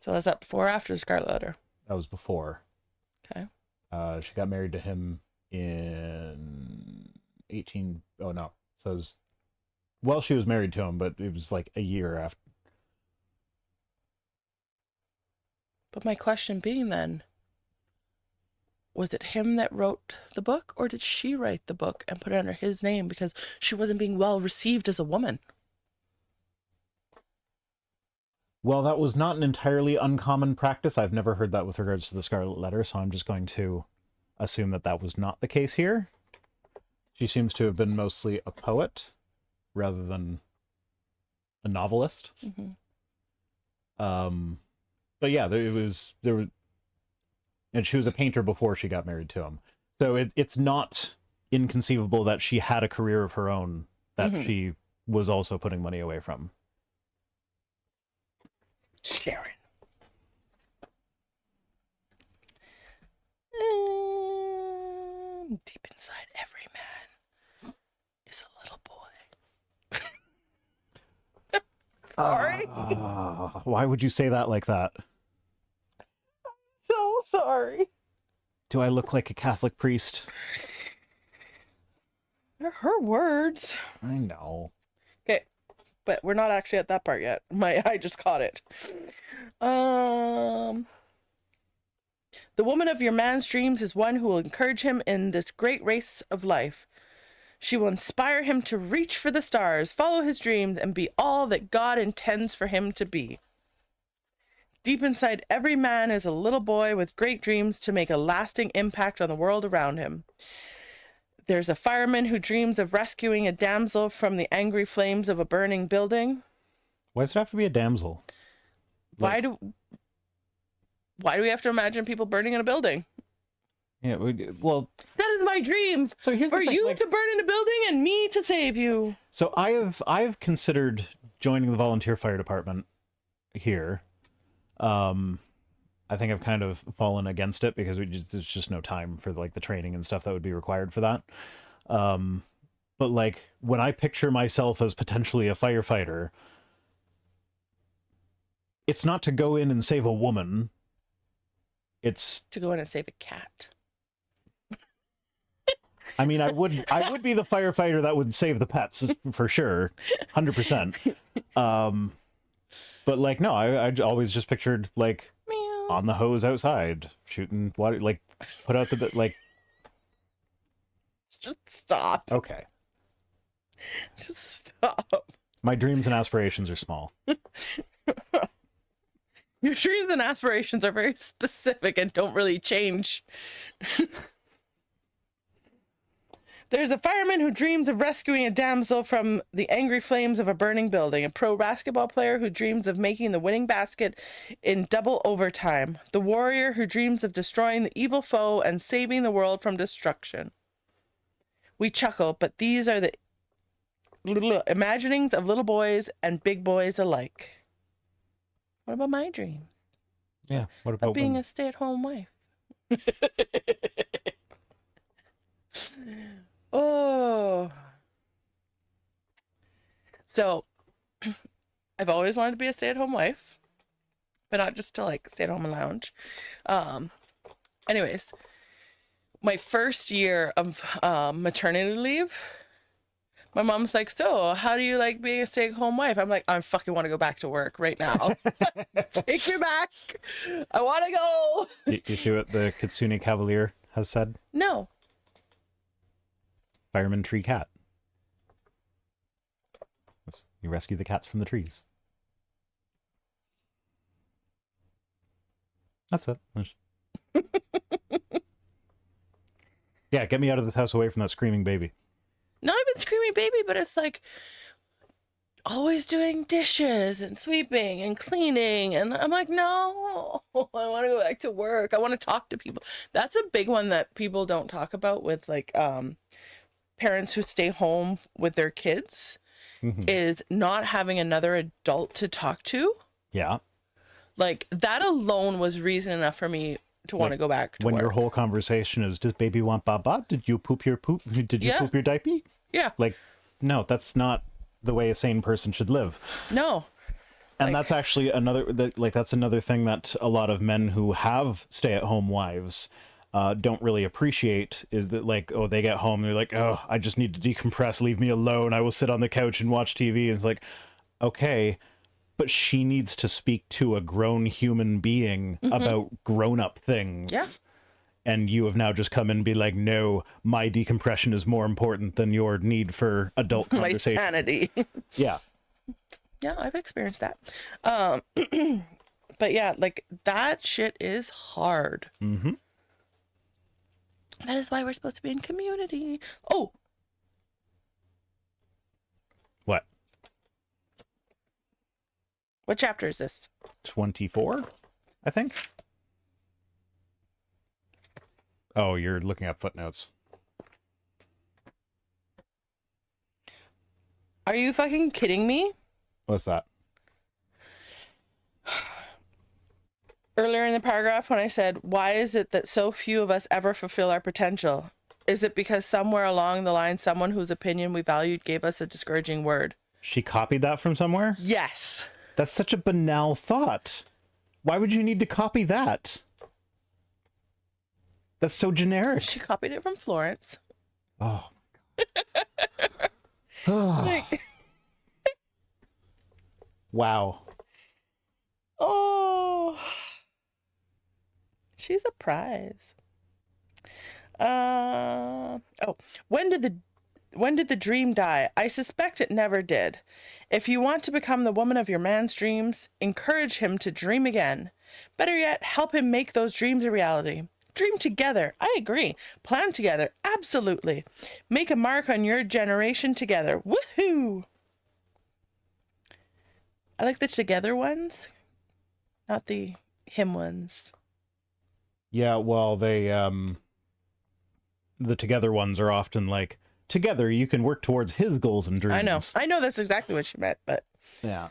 So is that before or after the Scarlet Letter?
That was before.
Okay.
She got married to him in 18. Oh no. So it was, well, she was married to him, but it was like a year after.
But my question being then, was it him that wrote the book, or did she write the book and put it under his name because she wasn't being well received as a woman?
Well, that was not an entirely uncommon practice. I've never heard that with regards to the Scarlet Letter, so I'm just going to assume that that was not the case here. She seems to have been mostly a poet rather than a novelist.
Mm-hmm.
But yeah, there was, and she was a painter before she got married to him. So it's not inconceivable that she had a career of her own that she was also putting money away from.
Sharon. Deep inside every man is a little boy. Sorry.
Why would you say that like that?
So sorry.
Do I look like a Catholic priest?
They're her words.
I know.
Okay, but we're not actually at that part yet. My eye just caught it. The woman of your man's dreams is one who will encourage him in this great race of life. She will inspire him to reach for the stars, follow his dreams, and be all that God intends for him to be. Deep inside every man is a little boy with great dreams to make a lasting impact on the world around him. There's a fireman who dreams of rescuing a damsel from the angry flames of a burning building.
Why does it have to be a damsel?
Why do we have to imagine people burning in a building?
Yeah, well,
that is my dream.
So here's
for
the thing,
you
like,
to burn in a building and me to save you.
So I've considered joining the volunteer fire department here. I think I've kind of fallen against it because there's just no time for like the training and stuff that would be required for that. But like when I picture myself as potentially a firefighter, it's not to go in and save a woman. It's
to go in and save a cat.
I mean, I would be the firefighter that would save the pets for sure, 100%. But like, no, I always just pictured like
Meow.
On the hose outside shooting water, like put out the bit, like.
Just stop.
Okay.
Just stop.
My dreams and aspirations are small.
Your dreams and aspirations are very specific and don't really change. There's a fireman who dreams of rescuing a damsel from the angry flames of a burning building. A pro basketball player who dreams of making the winning basket in double overtime. The warrior who dreams of destroying the evil foe and saving the world from destruction. We chuckle, but these are the little imaginings of little boys and big boys alike. What about my dreams?
Yeah, what about
being a stay-at-home wife? Oh. So, I've always wanted to be a stay-at-home wife, but not just to like stay at home and lounge. Anyways, my first year of maternity leave, my mom's like, so how do you like being a stay-at-home wife? I'm like, I fucking want to go back to work right now. Take me back. I want to go.
You see what the Kitsune Cavalier has said?
No.
Fireman tree cat. You rescue the cats from the trees. That's it. Yeah, get me out of this house away from that screaming baby.
Not even screaming baby, but it's like always doing dishes and sweeping and cleaning. And I'm like, no, I want to go back to work. I want to talk to people. That's a big one that people don't talk about with like parents who stay home with their kids, is not having another adult to talk to.
Yeah.
Like that alone was reason enough for me to want to go back to
when
work.
Your whole conversation is, does baby want baba? Did you poop your poop? Did you poop your diaper?
Yeah.
Like, no, that's not the way a sane person should live.
No.
And that's actually that's another thing that a lot of men who have stay-at-home wives don't really appreciate, is that like, oh, they get home, they're like, oh, I just need to decompress, leave me alone, I will sit on the couch and watch TV. And it's like, okay, but she needs to speak to a grown human being about grown-up things.
Yeah.
And you have now just come in and be like, no, my decompression is more important than your need for adult conversation.
My sanity.
Yeah.
Yeah, I've experienced that. But yeah, like that shit is hard.
Mm-hmm.
That is why we're supposed to be in community. Oh,
What?
what chapter is this?
24, I think. Oh, you're looking up footnotes.
Are you fucking kidding me?
What's that?
Earlier in the paragraph when I said, why is it that so few of us ever fulfill our potential? Is it because somewhere along the line, someone whose opinion we valued gave us a discouraging word?
She copied that from somewhere?
Yes.
That's such a banal thought. Why would you need to copy that? That's so generic.
She copied it from Florence.
Oh. Oh.
Like,
Wow.
oh, she's a prize. Oh, when did the dream die? I suspect it never did. If you want to become the woman of your man's dreams, encourage him to dream again. Better yet, help him make those dreams a reality. Dream together. I agree. Plan together. Absolutely. Make a mark on your generation together. Woohoo! I like the together ones, not the him ones.
Yeah, well, the together ones are often like, together you can work towards his goals and dreams.
I know that's exactly what she meant, but
Yeah.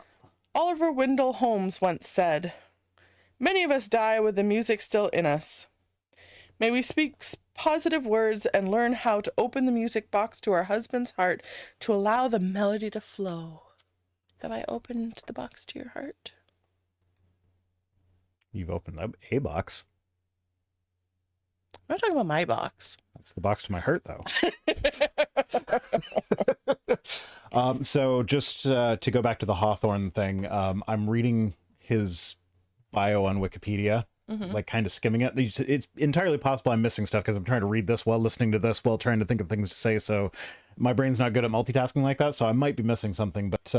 Oliver Wendell Holmes once said, many of us die with the music still in us. May we speak positive words and learn how to open the music box to our husband's heart to allow the melody to flow. Have I opened the box to your heart?
You've opened up a box.
I'm not talking about my box.
That's the box to my heart, though. So just to go back to the Hawthorne thing, I'm reading his bio on Wikipedia, like kind of skimming it. It's entirely possible I'm missing stuff because I'm trying to read this while listening to this while trying to think of things to say. So my brain's not good at multitasking like that. So I might be missing something. But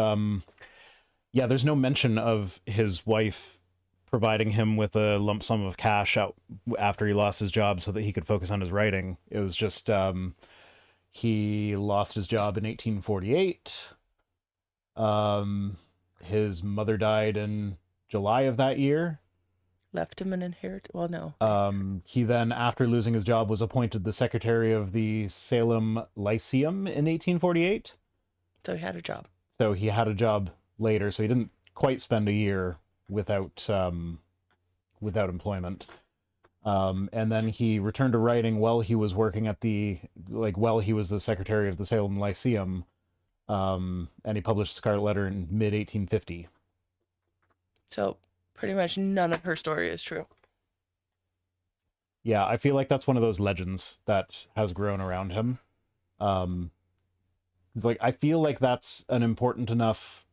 yeah, there's no mention of his wife providing him with a lump sum of cash out after he lost his job so that he could focus on his writing. It was just he lost his job in 1848. His mother died in July of that year.
Left him an inheritance. Well, no.
He then, after losing his job, was appointed the secretary of the Salem Lyceum in 1848.
So he had a job.
So he had a job later, so he didn't quite spend a year without employment. And then he returned to writing while he was working at while he was the secretary of the Salem Lyceum. And he published Scarlet Letter in mid-1850.
So pretty much none of her story is true.
Yeah, I feel like that's one of those legends that has grown around him. It's like, I feel like that's an important enough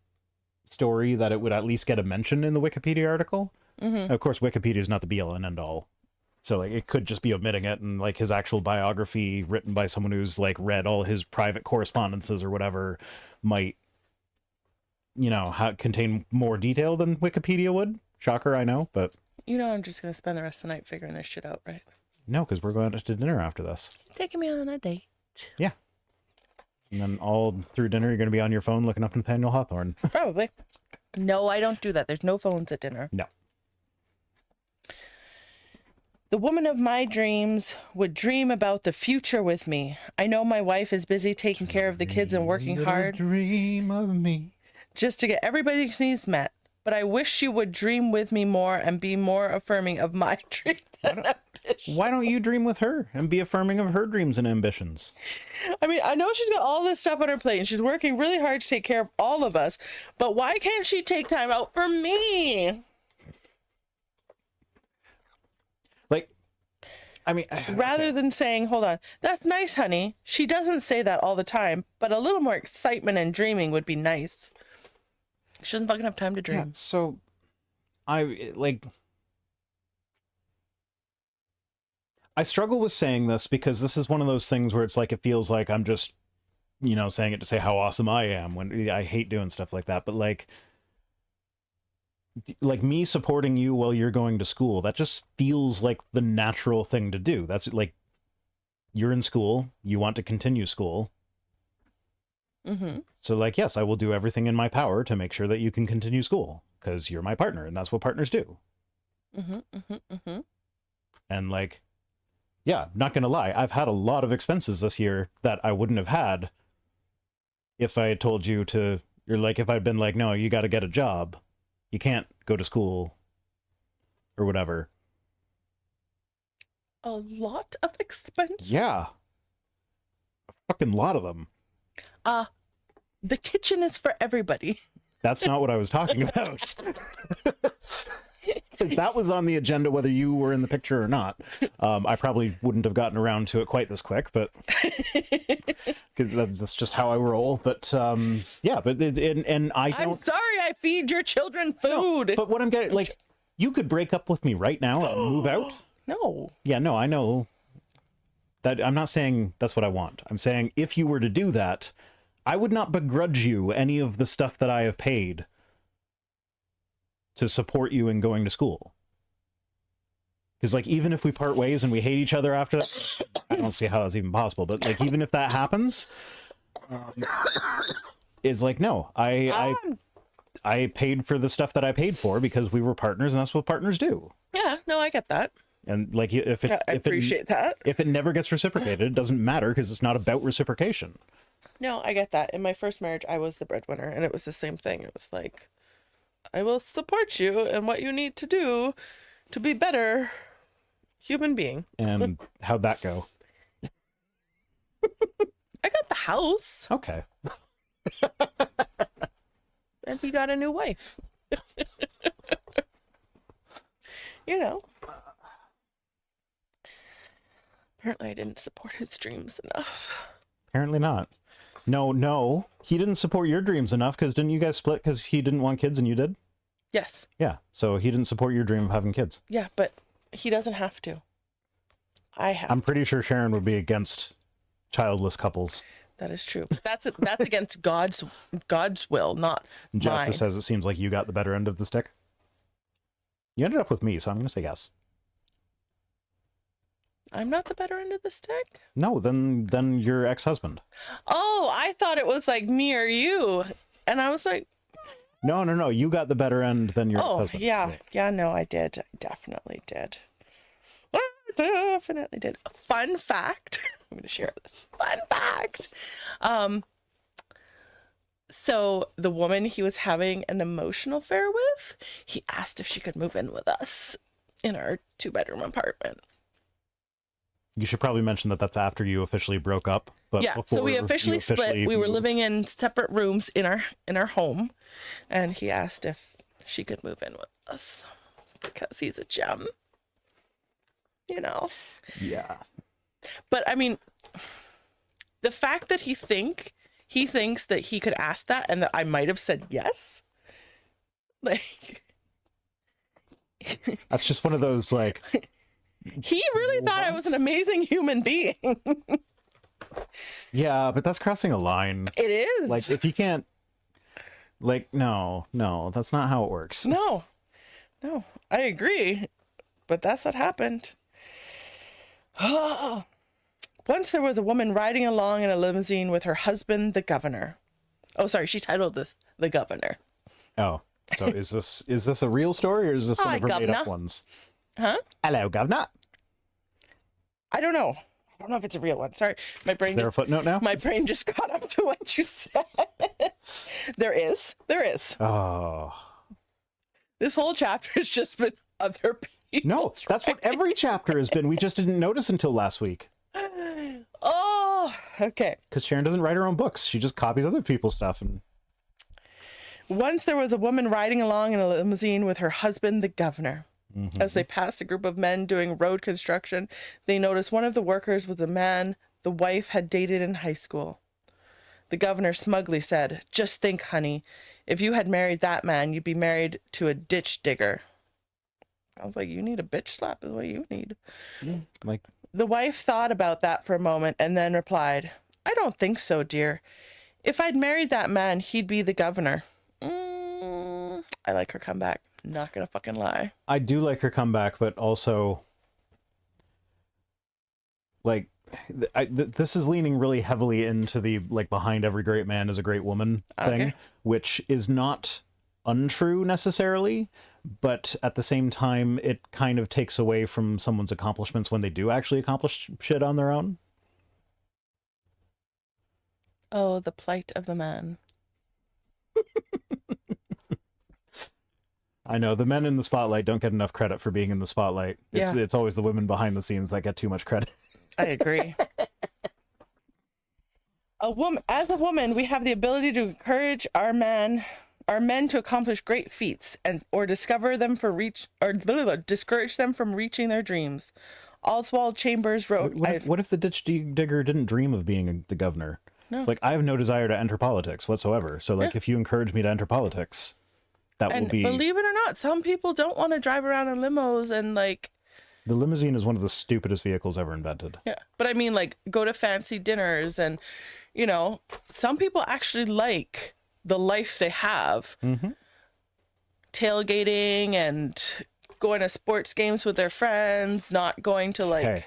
story that it would at least get a mention in the Wikipedia article. Of course, Wikipedia is not the be all and end all. So like, it could just be omitting it, and like his actual biography written by someone who's like read all his private correspondences or whatever might, contain more detail than Wikipedia would. Shocker, I know, but...
I'm just going to spend the rest of the night figuring this shit out, right?
No, because we're going to dinner after this.
Taking me on a date.
Yeah. And then all through dinner, you're going to be on your phone looking up Nathaniel Hawthorne.
Probably. No, I don't do that. There's no phones at dinner.
No.
The woman of my dreams would dream about the future with me. I know my wife is busy taking care of the kids and working hard.
Dream of me.
Just to get everybody's needs met. But I wish she would dream with me more and be more affirming of my dreams.
Why don't you dream with her and be affirming of her dreams and ambitions?
I mean, I know she's got all this stuff on her plate and she's working really hard to take care of all of us, but why can't she take time out for me?
Like, I mean,
Rather than saying, hold on, that's nice, honey. She doesn't say that all the time, but a little more excitement and dreaming would be nice. She doesn't fucking have time to dream.
yeah, so I struggle with saying this because this is one of those things where it's like, it feels like I'm just, saying it to say how awesome I am, when I hate doing stuff like that. But like me supporting you while you're going to school, that just feels like the natural thing to do. That's like, you're in school, you want to continue school.
Mm-hmm.
So like, yes, I will do everything in my power to make sure that you can continue school because you're my partner and that's what partners do.
Mm-hmm. Mm-hmm. Mm-hmm.
And like, yeah, not gonna lie, I've had a lot of expenses this year that I wouldn't have had if I had told you to, or like if I'd been like, no, you got to get a job, you can't go to school or whatever.
A lot of expense.
Yeah, a fucking lot of them.
The kitchen is for everybody.
That's not what I was talking about. Because that was on the agenda whether you were in the picture or not. I probably wouldn't have gotten around to it quite this quick, but because that's just how I roll. But yeah, but and I don't.
I'm sorry, I feed your children food.
No, but what I'm getting, like, you could break up with me right now and move out.
No.
Yeah, no, I know that. I'm not saying that's what I want. I'm saying if you were to do that, I would not begrudge you any of the stuff that I have paid to support you in going to school. Because like, even if we part ways and we hate each other after that, I don't see how that's even possible, but like, even if that happens, it's like, no, I paid for the stuff that I paid for because we were partners and that's what partners do.
Yeah, no, I get that.
And like, if it's,
I appreciate that.
If it never gets reciprocated, it doesn't matter because it's not about reciprocation.
No, I get that. In my first marriage, I was the breadwinner, and it was the same thing. It was like, I will support you in what you need to do to be better human being.
And how'd that go?
I got the house.
Okay.
And he got a new wife. You know. Apparently I didn't support his dreams enough.
Apparently not. No, he didn't support your dreams enough because didn't you guys split because he didn't want kids and you did?
Yes.
Yeah, so he didn't support your dream of having kids.
Yeah, but he doesn't have to. I have.
I'm pretty sure Sharon would be against childless couples.
That is true. That's against God's will, not
Justice
mine.
says it seems like you got the better end of the stick. You ended up with me, so I'm going to say yes.
I'm not the better end of the stick?
No, then your ex-husband.
Oh, I thought it was like me or you. And I was like,
No, you got the better end than your ex-husband.
Yeah, no, I did. I definitely did. I definitely did. Fun fact. I'm going to share this. Fun fact. So the woman he was having an emotional affair with, he asked if she could move in with us in our 2-bedroom apartment.
You should probably mention that that's after you officially broke up. But
yeah, so we officially split. We were living in separate rooms in our home, and he asked if she could move in with us because he's a gem. You know.
Yeah.
But I mean, the fact that he thinks that he could ask that and that I might have said yes. Like
that's just one of those like
he really thought I was an amazing human being.
Yeah, but that's crossing a line.
It is.
Like if you can't like no, that's not how it works.
No, I agree. But that's what happened. Once there was a woman riding along in a limousine with her husband, the governor. Oh, sorry, she titled this The Governor.
Oh, so is this a real story or is this one of her
governor.
made up ones?
Huh?
Hello, governor.
I don't know. I don't know if it's a real one. Sorry, my brain.
Is there a footnote now?
My brain just caught up to what you said. There is.
Oh.
This whole chapter has just been other
No, that's what every chapter has been. We just didn't notice until last week.
Oh, okay.
Because Sharon doesn't write her own books. She just copies other people's stuff. And
Once there was a woman riding along in a limousine with her husband, the governor. As they passed a group of men doing road construction, they noticed one of the workers was a man the wife had dated in high school. The governor smugly said, "Just think, honey, if you had married that man, you'd be married to a ditch digger." I was like, you need a bitch slap is what you need.
like,
The wife thought about that for a moment and then replied, "I don't think so, dear. If I'd married that man, he'd be the governor." I like her comeback. Not gonna fucking lie.
I do like her comeback, but also, like, this is leaning really heavily into the, like, behind every great man is a great woman thing,
Okay.
which is not untrue necessarily, but at the same time, it kind of takes away from someone's accomplishments when they do actually accomplish shit on their own.
Oh, the plight of the man.
I know, the men in the spotlight don't get enough credit for being in the spotlight.
Yeah.
It's always the women behind the scenes that get too much credit.
I agree. As a woman, we have the ability to encourage our men to accomplish great feats or discourage them from reaching their dreams. Oswald Chambers wrote,
What if the ditch digger didn't dream of being the governor?
No.
It's like, I have no desire to enter politics whatsoever. So, like, if you encourage me to enter politics, that will
and
be...
believe it or not, some people don't want to drive around in limos and, like...
The limousine is one of the stupidest vehicles ever invented.
Yeah, but I mean, like, go to fancy dinners and, you know, some people actually like the life they have. Tailgating and going to sports games with their friends, not going to, like...
Hey,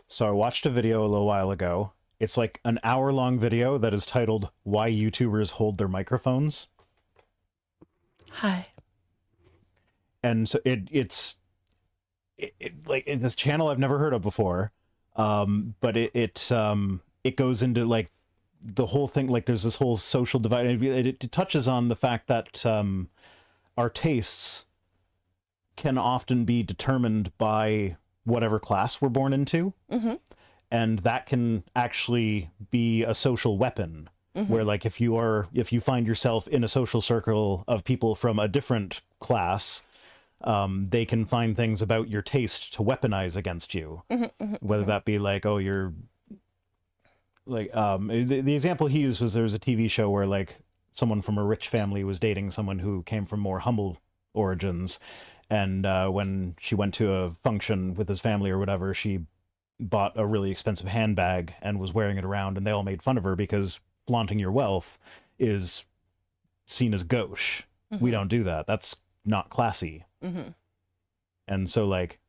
so I watched a video a little while ago. It's like an hour-long video that is titled, "Why YouTubers Hold Their Microphones."
Hi.
And so it's like, in this channel I've never heard of before, but it goes into, like, the whole thing. Like, there's this whole social divide. It touches on the fact that our tastes can often be determined by whatever class we're born into, and that can actually be a social weapon. Where, like, if you find yourself in a social circle of people from a different class, they can find things about your taste to weaponize against you. Whether that be like, oh, you're like, the example he used was, there was a TV show where, like, someone from a rich family was dating someone who came from more humble origins, and when she went to a function with his family or whatever, she bought a really expensive handbag and was wearing it around, and they all made fun of her because flaunting your wealth is seen as gauche. We don't do that. That's not classy. And so, like,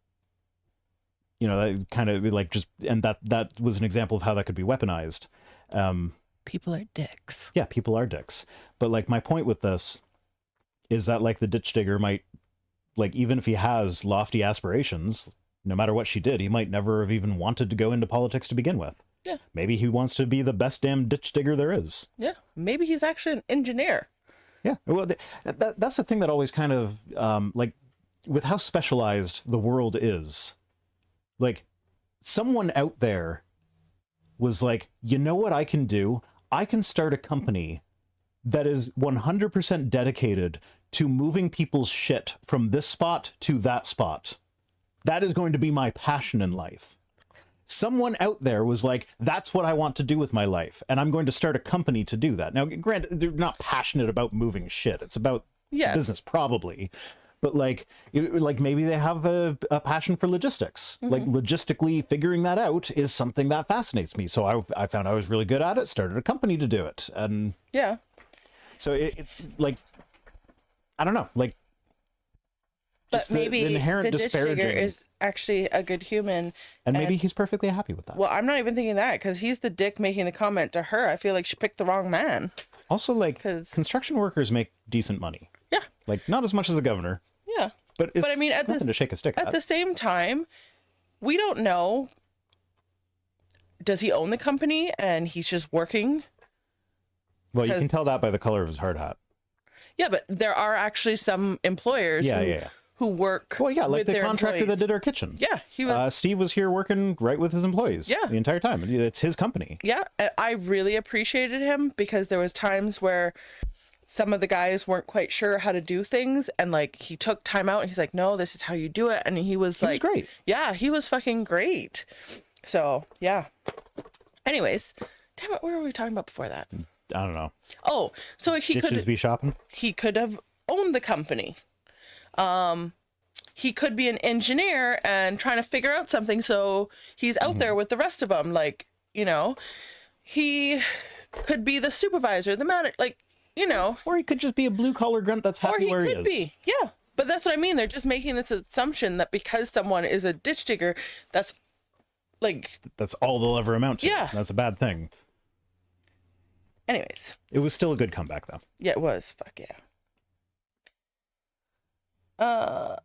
you know, that kind of, like, just, and that was an example of how that could be weaponized.
People are dicks.
Yeah, people are dicks. But, like, my point with this is that, like, the ditch digger might, like, even if he has lofty aspirations, no matter what she did, he might never have even wanted to go into politics to begin with.
Yeah.
Maybe he wants to be the best damn ditch digger there is.
Yeah. Maybe he's actually an engineer.
Yeah. Well, that's the thing that always kind of, like, with how specialized the world is, like, someone out there was like, you know what I can do? I can start a company that is 100% dedicated to moving people's shit from this spot to that spot. That is going to be my passion in life. Someone out there was like, that's what I want to do with my life, and I'm going to start a company to do that. Now, granted, they're not passionate about moving shit. It's about business, probably. But, like, maybe they have a passion for logistics. Like, logistically figuring that out is something that fascinates me. So I found I was really good at it, started a company to do it. And
yeah.
So it's like, I don't know, like,
But maybe
the inherent
the ditch digger
disparaging
is actually a good human.
And maybe he's perfectly happy with that.
Well, I'm not even thinking that, because he's the dick making the comment to her. I feel like she picked the wrong man.
Also, like, construction workers make decent money.
Yeah.
Like, not as much as the governor.
Yeah.
But
I mean, at
nothing to shake a stick at.
At the same time, we don't know. Does he own the company and he's just working?
Well, you can tell that by the color of his hard hat.
Yeah, but there are actually some employers who work
Well, yeah, like
with
the
their
contractor
employees.
that did our kitchen.
Yeah, he was.
Steve was here working right with his employees.
Yeah.
The entire time. It's his company.
Yeah, and I really appreciated him because there was times where some of the guys weren't quite sure how to do things, and like he took time out and he's like, no, this is how you do it, and he was like,
great.
Yeah, he was fucking great. So yeah, anyways, damn it, what were we talking about before that?
I don't know.
Oh, so
Ditches be shopping.
he could have owned the company. He could be an engineer and trying to figure out something, so he's out there with the rest of them, like, you know. He could be the supervisor, the manager, like, you know.
Or he could just be a blue collar grunt that's happy where he is.
Or he could be, yeah. But that's what I mean. They're just making this assumption that because someone is a ditch digger, that's like...
That's all they'll ever amount to.
Yeah.
That's a bad thing.
Anyways.
It was still a good comeback, though.
Yeah, it was. Fuck yeah. Oh,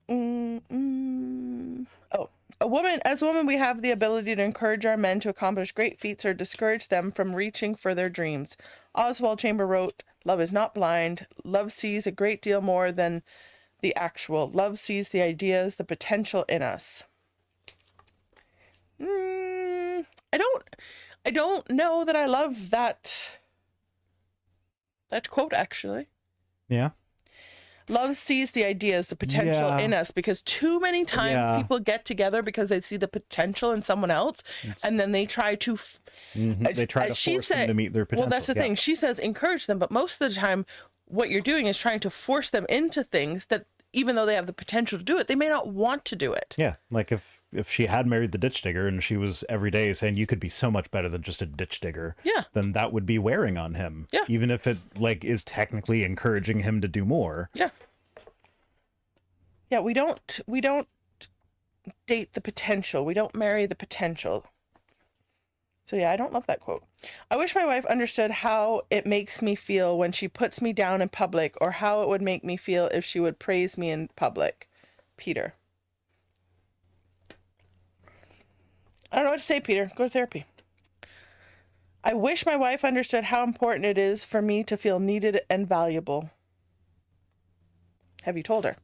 as a woman, we have the ability to encourage our men to accomplish great feats or discourage them from reaching for their dreams. Oswald Chamber wrote, "Love is not blind. Love sees a great deal more than the actual. Love sees the ideas, the potential in us." I don't know that I love that quote, actually.
Yeah.
Love sees the ideas, the potential in us, because too many times people get together because they see the potential in someone else, and then they try to...
They try to force them to meet their potential.
Well, that's the thing. She says encourage them, but most of the time what you're doing is trying to force them into things that, even though they have the potential to do it, they may not want to do it.
Yeah, like if she had married the ditch digger and she was every day saying you could be so much better than just a ditch digger, then that would be wearing on him.
Yeah.
Even if it like is technically encouraging him to do more.
Yeah. Yeah, we don't date the potential. We don't marry the potential. So yeah, I don't love that quote. I wish my wife understood how it makes me feel when she puts me down in public, or how it would make me feel if she would praise me in public. Peter. I don't know what to say, Peter. Go to therapy. I wish my wife understood how important it is for me to feel needed and valuable. Have you told her?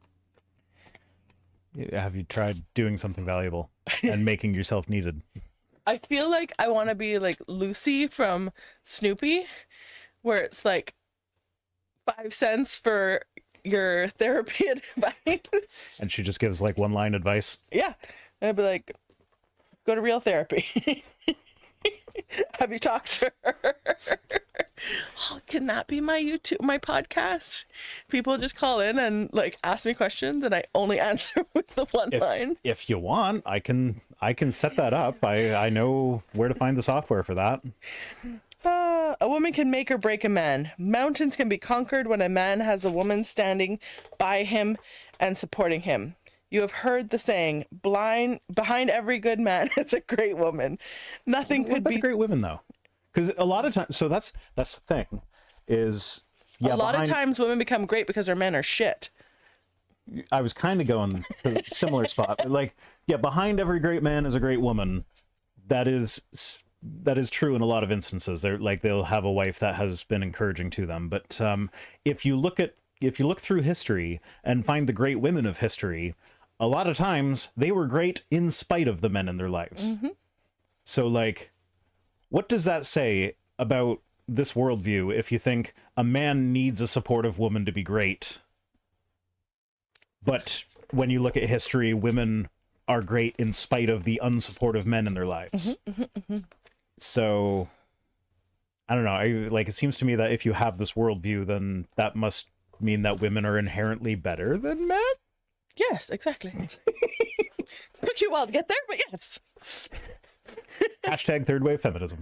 Have you tried doing something valuable and making yourself needed?
I feel like I want to be like Lucy from Snoopy, where it's like 5 cents for your therapy advice.
And she just gives like one line advice.
Yeah. And I'd be like, go to real therapy. Have you talked to her? Oh, can that be my podcast? People just call in and like ask me questions, and I only answer with the one line.
If you want, I can set that up. I know where to find the software for that.
A woman can make or break a man. Mountains can be conquered when a man has a woman standing by him and supporting him. You have heard the saying, behind every good man is a great woman. Nothing could be
great women though. Because a lot of times, so that's the thing, is
a lot of times women become great because their men are shit.
I was kind of going to a similar spot. Like, yeah, behind every great man is a great woman. That is true in a lot of instances. They'll have a wife that has been encouraging to them. But if you look through history and find the great women of history, a lot of times they were great in spite of the men in their lives. Mm-hmm. So like, what does that say about this worldview if you think a man needs a supportive woman to be great? But when you look at history, women are great in spite of the unsupportive men in their lives. Mm-hmm, mm-hmm, mm-hmm. So I don't know. It seems to me that if you have this worldview, then that must mean that women are inherently better than men?
Yes, exactly. Took you a while to get there, but yes.
Hashtag third wave feminism.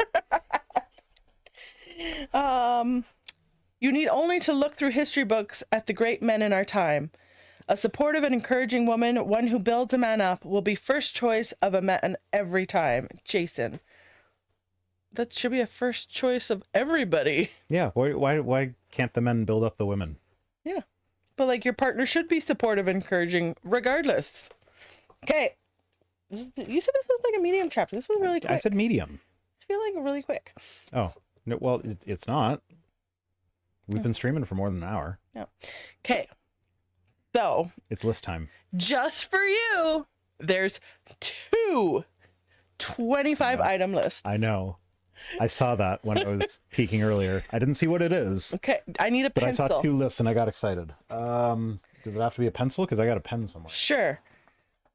You need only to look through history books at the great men in our time. A supportive and encouraging woman, one who builds a man up, will be first choice of a man every time. Jason. That should be a first choice of everybody.
Yeah, why can't the men build up the women?
Yeah. But like, your partner should be supportive and encouraging regardless. Okay. You said this was like a medium chapter. This was really quick.
I said medium.
It's feeling really quick.
Oh, no, well, it's not. We've been streaming for more than an hour.
Yeah. Okay. So,
It's list time.
just for you, there's two 25 item lists.
I know. I saw that when I was peeking earlier. I didn't see what it is,
Okay, I need a
but
pencil.
I saw 2 lists and I got excited. Does it have to be a pencil? Because I got a pen somewhere.
Sure.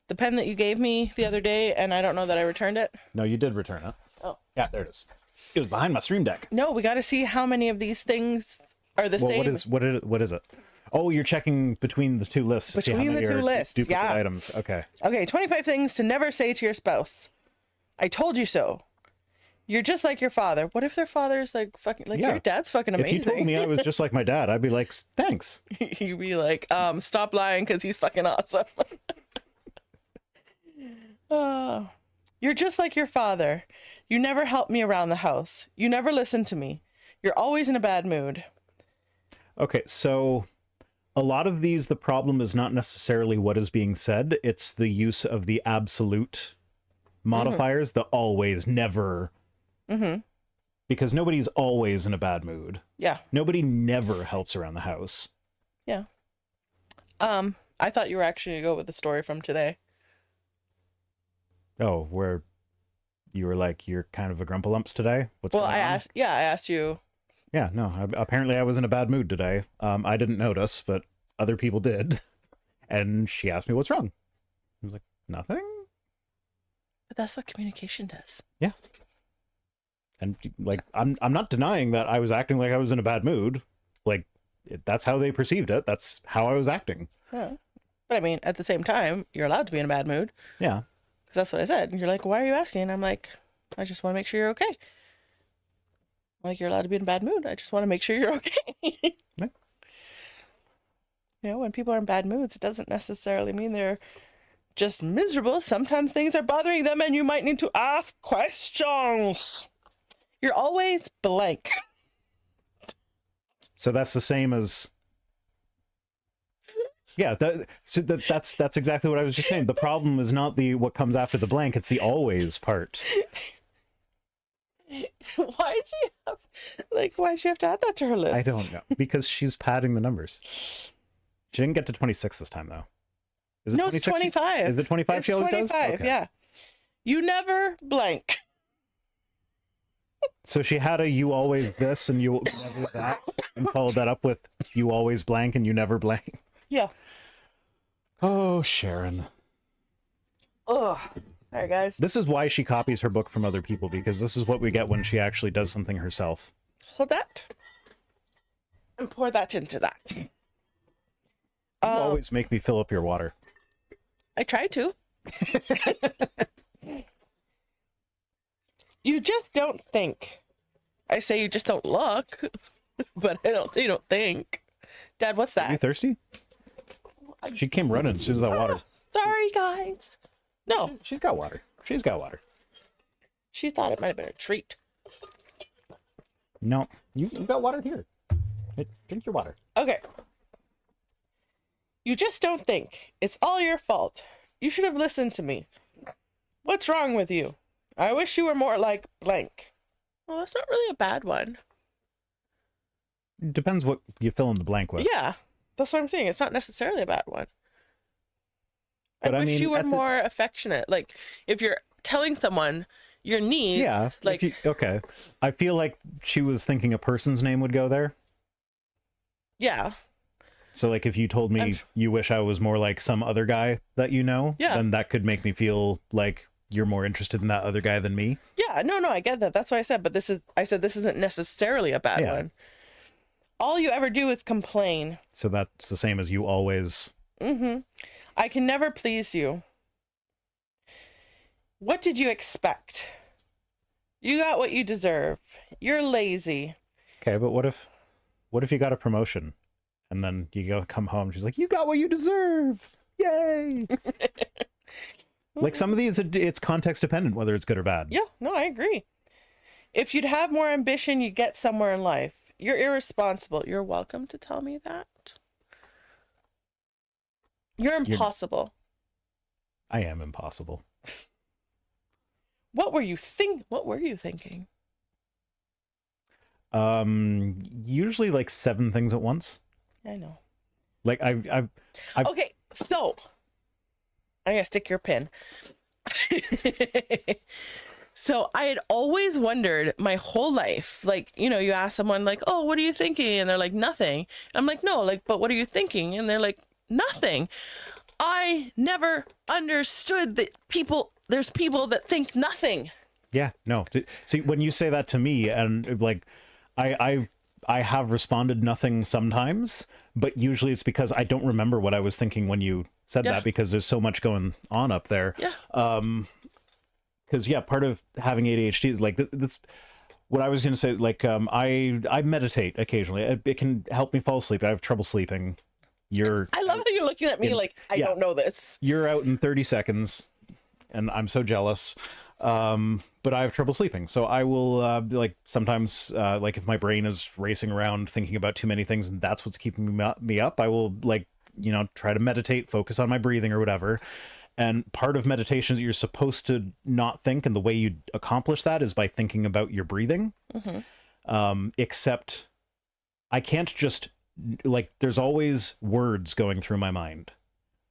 The pen that you gave me the other day, and I don't know that I returned it.
No, you did return it.
Oh.
Yeah, there it is. It was behind my stream deck.
No, we got to see how many of these things are the
Well,
same.
what is it? Oh, you're checking between the 2 lists to see how
Between
many
the two
are
lists,
duplicate
yeah.
items. Okay.
Okay, 25 things to never say to your spouse. I told you so. You're just like your father. What if their father's like fucking like
Yeah.
your dad's fucking amazing?
If you told me I was just like my dad, I'd be like, thanks.
You'd be like, stop lying because he's fucking awesome. You're just like your father. You never help me around the house. You never listen to me. You're always in a bad mood.
Okay, so a lot of these, the problem is not necessarily what is being said. It's the use of the absolute modifiers, the always, never. Because nobody's always in a bad mood.
Yeah.
Nobody never helps around the house.
Yeah. I thought you were actually gonna go with the story from today.
Oh, where you were like, you're kind of a grumpalumps today? What's
Well,
going on?
I asked you.
Yeah, no, apparently I was in a bad mood today. I didn't notice, but other people did. And she asked me, what's wrong? I was like, nothing.
But that's what communication does.
Yeah. And like, I'm not denying that I was acting like I was in a bad mood. Like, that's how they perceived it. That's how I was acting.
Yeah. But I mean, at the same time, you're allowed to be in a bad mood.
Yeah.
Because that's what I said. And you're like, why are you asking? And I'm like, I just want to make sure you're okay. Like, you're allowed to be in a bad mood. I just want to make sure you're okay.
Yeah.
You know, when people are in bad moods, it doesn't necessarily mean they're just miserable. Sometimes things are bothering them and you might need to ask questions. You're always blank.
So that's the same as... Yeah, that's exactly what I was just saying. The problem is not the what comes after the blank, it's the always part.
Why'd she have to add that to her list?
I don't know. Because she's padding the numbers. She didn't get to 26 this time, though. Is it
No,
26?
it's 25.
Is it 25
It's
she always does?
25,
Okay.
yeah. You never blank.
So she had a you always this and you never that, and followed that up with you always blank and you never blank.
Yeah.
Oh, Sharon.
Ugh. All right, guys.
This is why she copies her book from other people, because this is what we get when she actually does something herself.
So that. And pour that into that.
You always make me fill up your water.
I try to. You just don't think. I say you just don't look, but you don't think. Dad, what's
Are you
that?
thirsty? She came running as soon as that water.
Sorry, guys. No,
She's got water. She's got water.
she thought it might have been a treat.
No, you got water here. Hey, drink your water.
Okay. You just don't think. It's all your fault. You should have listened to me. What's wrong with you? I wish you were more like blank. Well, that's not really a bad one.
Depends what you fill in the blank with.
Yeah, that's what I'm saying. It's not necessarily a bad one.
But
I
I
wish
mean,
you were
at the-
more affectionate. Like, if you're telling someone your needs,
Yeah,
like,
okay. I feel like she was thinking a person's name would go there.
yeah,
So like if you told me you wish I was more like some other guy that you know,
Yeah.
then that could make me feel like you're more interested in that other guy than me.
yeah, no, I get that. That's what I said. But I said this isn't necessarily a bad
Yeah.
one. All you ever do is complain.
So that's the same as you always.
I can never please you. What did you expect? You got what you deserve. You're lazy.
Okay, but what if you got a promotion and then you go come home, she's like, you got what you deserve. Yay. Like some of these, it's context dependent, whether it's good or bad.
Yeah, no, I agree. If you'd have more ambition, you'd get somewhere in life. You're irresponsible. You're welcome to tell me that. You're impossible.
I am impossible.
What were you thinking?
Usually like 7 things at once.
I know.
Like I've
Okay, so I'm gonna stick your pin. So I had always wondered my whole life, like, you know, you ask someone like, oh, what are you thinking? And they're like, nothing. I'm like, no, like, but what are you thinking? And they're like, nothing. I never understood that there's people that think nothing.
Yeah, no. See, when you say that to me, and like, I have responded nothing sometimes, but usually it's because I don't remember what I was thinking when you said
Yeah.
that, because there's so much going on up there.
Yeah.
Because yeah, part of having ADHD is like that's what I was going to say. Like, I meditate occasionally. It can help me fall asleep. I have trouble sleeping. You're
I love how you're looking at me like I
yeah.
don't know this.
You're out in 30 seconds, and I'm so jealous. But I have trouble sleeping, so I will like sometimes like if my brain is racing around thinking about too many things and that's what's keeping me up, I will, like, you know, try to meditate, focus on my breathing or whatever. And part of meditation is you're supposed to not think, and the way you accomplish that is by thinking about your breathing. Except I can't just, like, there's always words going through my mind.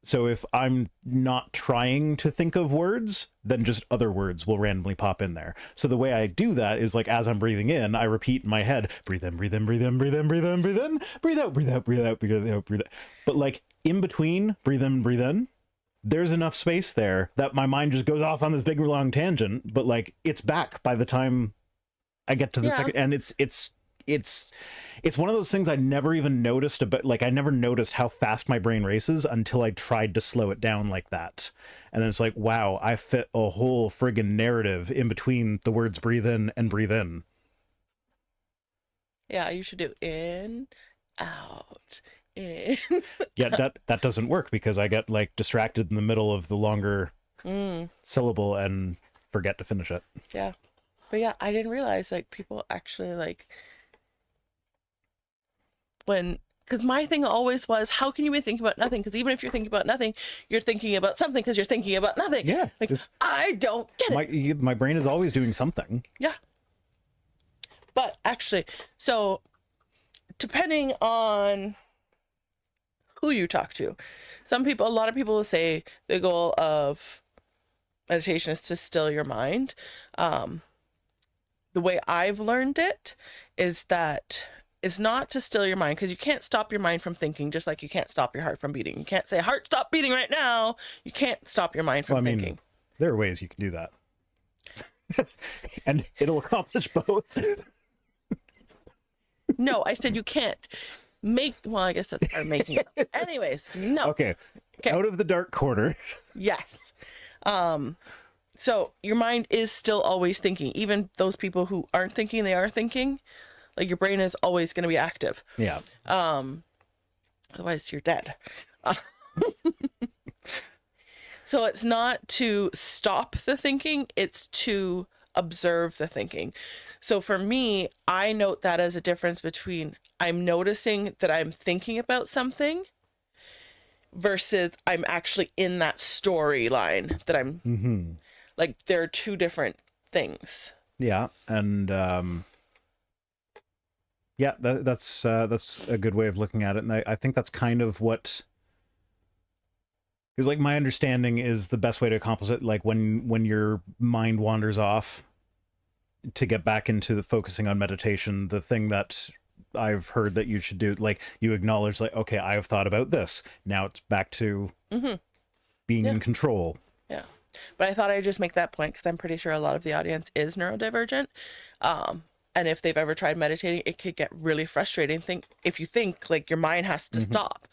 So if I'm not trying to think of words, then just other words will randomly pop in there. So the way I do that is, like, as I'm breathing in, I repeat in my head, breathe in, breathe in, breathe in, breathe in, breathe in, breathe in, breathe out, breathe out, breathe out, breathe out, breathe out. But like in between breathe in, breathe in, there's enough space there that my mind just goes off on this big long tangent, but like it's back by the time I get to the second, and it's one of those things I never even noticed about. Like, I never noticed how fast my brain races until I tried to slow it down like that. And then it's like, wow, I fit a whole friggin' narrative in between the words breathe in and breathe in.
Yeah, you should do in, out, in.
Yeah, that doesn't work because I get like distracted in the middle of the longer syllable and forget to finish it.
Yeah. But yeah, I didn't realize like people actually like because my thing always was, how can you be thinking about nothing? Because even if you're thinking about nothing, you're thinking about something because you're thinking about nothing.
Yeah.
Like, I don't get it.
My brain is always doing something.
Yeah. But actually, so depending on who you talk to, a lot of people will say the goal of meditation is to still your mind. The way I've learned it is that it's not to still your mind, because you can't stop your mind from thinking, just like you can't stop your heart from beating. You can't say, heart, stop beating right now. You can't stop your mind from thinking.
There are ways you can do that. And it'll accomplish both.
No, I said you can't well, I guess that's part of making it. Anyways, no.
Okay. Out of the dark corner.
Yes. So your mind is still always thinking. Even those people who aren't thinking, they are thinking. Like, your brain is always going to be active.
Yeah.
Otherwise you're dead. So it's not to stop the thinking, it's to observe the thinking. So for me, I note that as a difference between I'm noticing that I'm thinking about something versus I'm actually in that storyline that I'm like, there are two different things.
Yeah. And yeah, that's a good way of looking at it. And I think that's kind of what, because like my understanding is the best way to accomplish it, like when your mind wanders off, to get back into the focusing on meditation, the thing that I've heard that you should do, like, you acknowledge, like, okay, I have thought about this. Now it's back to being in control.
Yeah. But I thought I'd just make that point because I'm pretty sure a lot of the audience is neurodivergent. And if they've ever tried meditating, it could get really frustrating. If you think like your mind has to stop,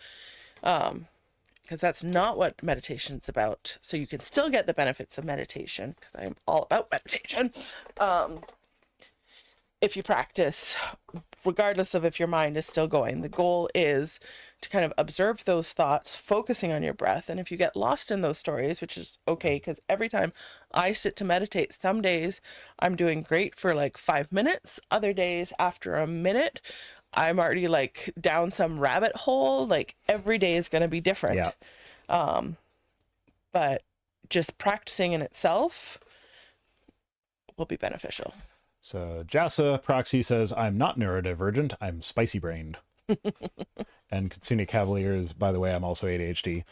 because that's not what meditation's about. So you can still get the benefits of meditation, because I am all about meditation. If you practice, regardless of if your mind is still going, the goal is to kind of observe those thoughts, focusing on your breath. And if you get lost in those stories, which is okay, because every time I sit to meditate, some days I'm doing great for like 5 minutes. Other days, after a minute, I'm already like down some rabbit hole. Like, every day is going to be different.
Yeah.
But just practicing in itself will be beneficial.
So Jassa Proxy says, I'm not neurodivergent, I'm spicy brained. And Kitsune Cavaliers, by the way, I'm also ADHD.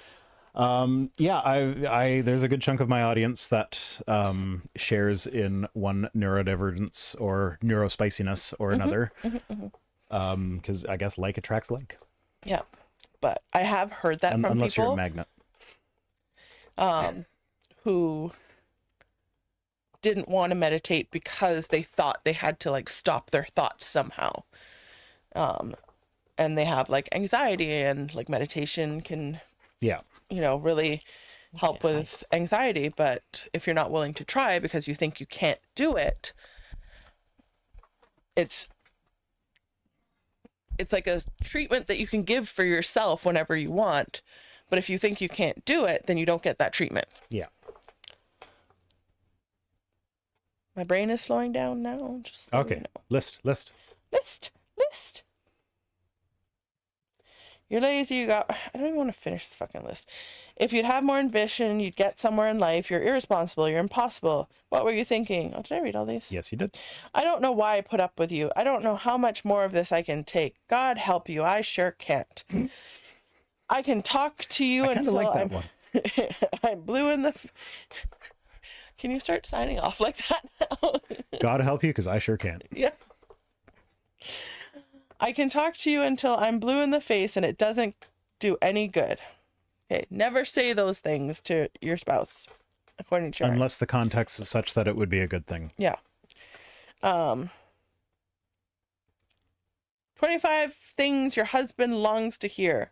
Yeah, I there's a good chunk of my audience that shares in one neurodivergence or neurospiciness or another. Because I guess like attracts like.
Yeah. But I have heard that from
Unless you're a
people
magnet.
who didn't want to meditate because they thought they had to like stop their thoughts somehow. And they have like anxiety, and like meditation can,
Yeah.
really help with anxiety. But if you're not willing to try because you think you can't do it, it's like a treatment that you can give for yourself whenever you want. But if you think you can't do it, then you don't get that treatment.
Yeah.
My brain is slowing down now. Just so
Okay.
you know.
List.
List. You're lazy, I don't even want to finish this fucking list. If you'd have more ambition, you'd get somewhere in life. You're irresponsible. You're impossible. What were you thinking? Oh, did I read all these?
Yes, you did.
I don't know why I put up with you. I don't know how much more of this I can take. God help you. I sure can't. I can talk to you until
like that one.
I'm blue in the... Can you start signing off like that now?
God help you, because I sure can't.
Yeah. I can talk to you until I'm blue in the face and it doesn't do any good. Okay, never say those things to your spouse, according to Sharon.
Unless the context is such that it would be a good thing.
Yeah. 25 things your husband longs to hear.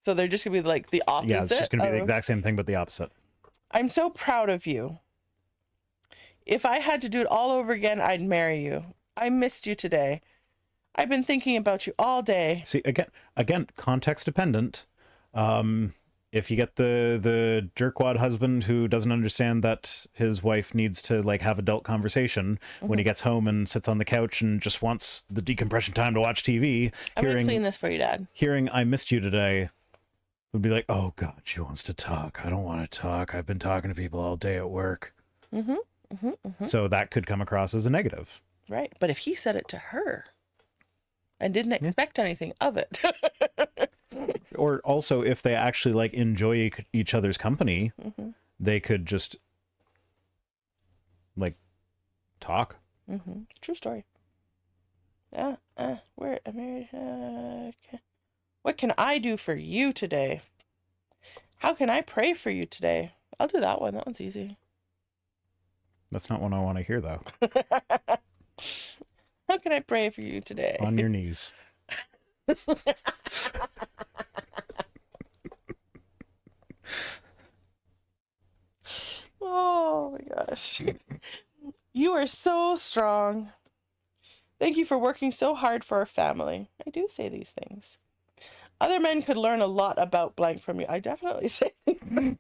So they're just gonna be like the opposite.
Yeah, it's just gonna be the exact same thing, but the opposite.
I'm so proud of you. If I had to do it all over again, I'd marry you. I missed you today. I've been thinking about you all day.
See, again, context dependent. If you get the jerkwad husband who doesn't understand that his wife needs to like have adult conversation when he gets home and sits on the couch and just wants the decompression time to watch TV,
I'm gonna clean this for you, Dad.
hearing "I missed you today" would be like, "Oh God, she wants to talk. I don't want to talk. I've been talking to people all day at work." So that could come across as a negative.
Right. But if he said it to her and didn't expect anything of it.
Or also, if they actually like enjoy each other's company, they could just like talk.
True story. Yeah. We're married. Okay. What can I do for you today? How can I pray for you today? I'll do that one. That one's easy.
That's not what I want to hear, though.
How can I pray for you today?
On your knees.
Oh my gosh. You are so strong. Thank you for working so hard for our family. I do say these things. Other men could learn a lot about blank from you. I definitely say things.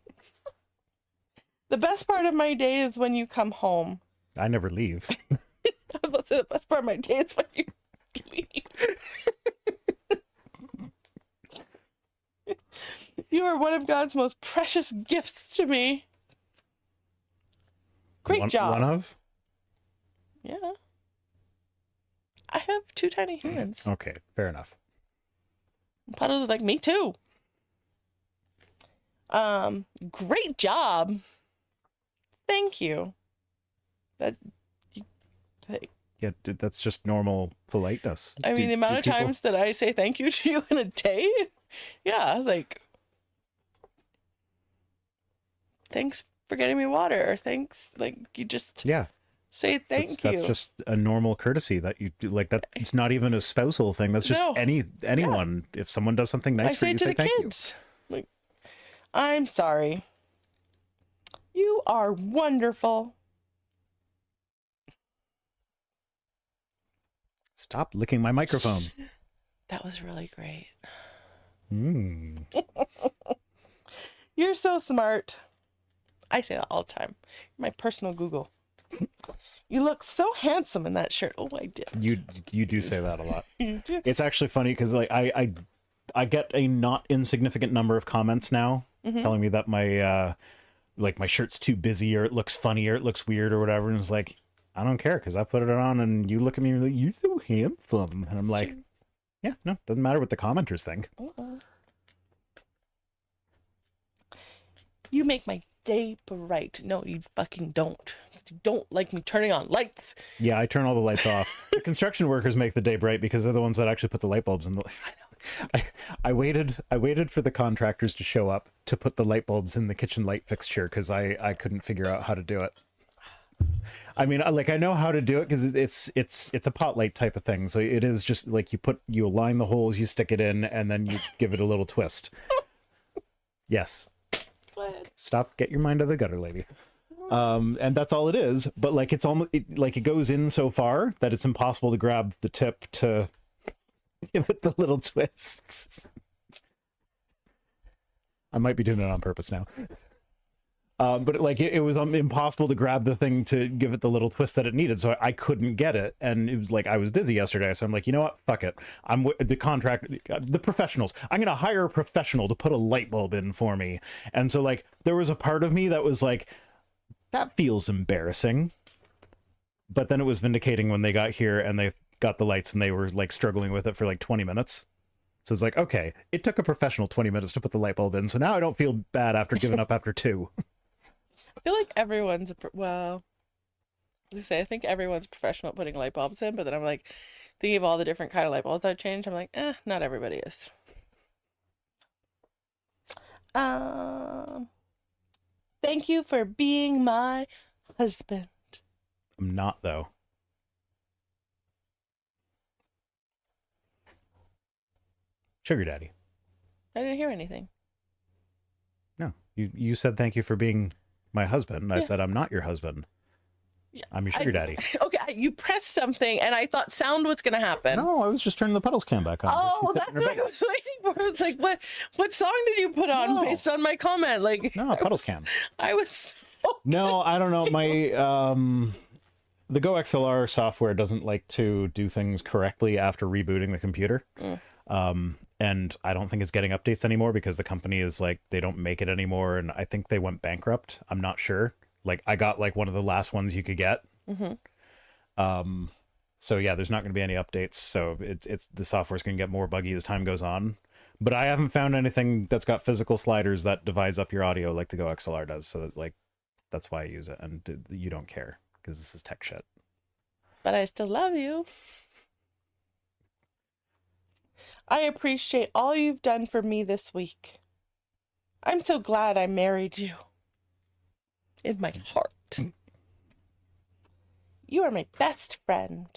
The best part of my day is when you come home.
I never leave.
I was about to say the best part of my day is when you leave. You are one of God's most precious gifts to me. Great job.
One of?
Yeah. I have 2 tiny humans.
Okay, fair enough.
Puddles is like, me too. Great job. Thank you.
Yeah, that's just normal politeness.
I mean, the amount of times that I say thank you to you in a day. Yeah, like, thanks for getting me water. Or thanks, like, you just say thank you.
That's just a normal courtesy that you do. Like, that it's not even a spousal thing. That's just anyone. Yeah. If someone does something nice for you, say thank you.
Like, I'm sorry. You are wonderful.
Stop licking my microphone.
That was really great. You're so smart. I say that all the time. My personal Google. You look so handsome in that shirt. Oh, I did.
You do say that a lot.
You do.
It's actually funny because like I get a not insignificant number of comments now telling me that my my shirt's too busy or it looks funny or it looks weird or whatever, and it's like, I don't care because I put it on and you look at me and you're like, you're so handsome, and I'm like, Yeah, no, doesn't matter what the commenters think.
Uh-uh. You make my day bright. No, you fucking don't. You don't like me turning on lights.
Yeah, I turn all the lights off. The construction workers make the day bright because they're the ones that actually put the light bulbs in the. I waited for the contractors to show up to put the light bulbs in the kitchen light fixture because I couldn't figure out how to do it. I mean, like, I know how to do it because it's a pot light type of thing. So it is just like you align the holes, you stick it in, and then you give it a little twist. Yes. Stop, get your mind out of the gutter, lady. And that's all it is. But like, it's almost like it goes in so far that it's impossible to grab the tip to give it the little twists. I might be doing it on purpose now. But like it was impossible to grab the thing to give it the little twist that it needed, so I couldn't get it. And it was like I was busy yesterday, so I'm like, you know what? Fuck it. I'm the professionals. I'm gonna hire a professional to put a light bulb in for me. And so like there was a part of me that was like, that feels embarrassing. But then it was vindicating when they got here and they got the lights and they were like struggling with it for like 20 minutes. So it's like, okay, it took a professional 20 minutes to put the light bulb in, so now I don't feel bad after giving up after 2.
I feel like everyone's well. I think everyone's professional at putting light bulbs in, but then I'm like thinking of all the different kind of light bulbs I've changed. I'm like, not everybody is. Thank you for being my husband.
I'm not, though. Sugar daddy.
I didn't hear anything.
No, you said thank you for being my husband. I said I'm not your husband.
Yeah,
I'm your sugar daddy.
Okay, you pressed something and I thought sound was gonna happen.
No, I was just turning the pedals cam back on.
Oh, that's what I was waiting for. It's like, what song did you put on based on my comment? Like,
no, pedals cam.
I was so
No, I don't know. My the Go XLR software doesn't like to do things correctly after rebooting the computer. And I don't think it's getting updates anymore because the company is like, they don't make it anymore. And I think they went bankrupt. I'm not sure. Like I got like one of the last ones you could get. So yeah, there's not going to be any updates. So it's the software's going to get more buggy as time goes on. But I haven't found anything that's got physical sliders that divides up your audio like the Go XLR does. So that, like, that's why I use it. And you don't care because this is tech shit.
But I still love you. I appreciate all you've done for me this week. I'm so glad I married you. In my heart. You are my best friend.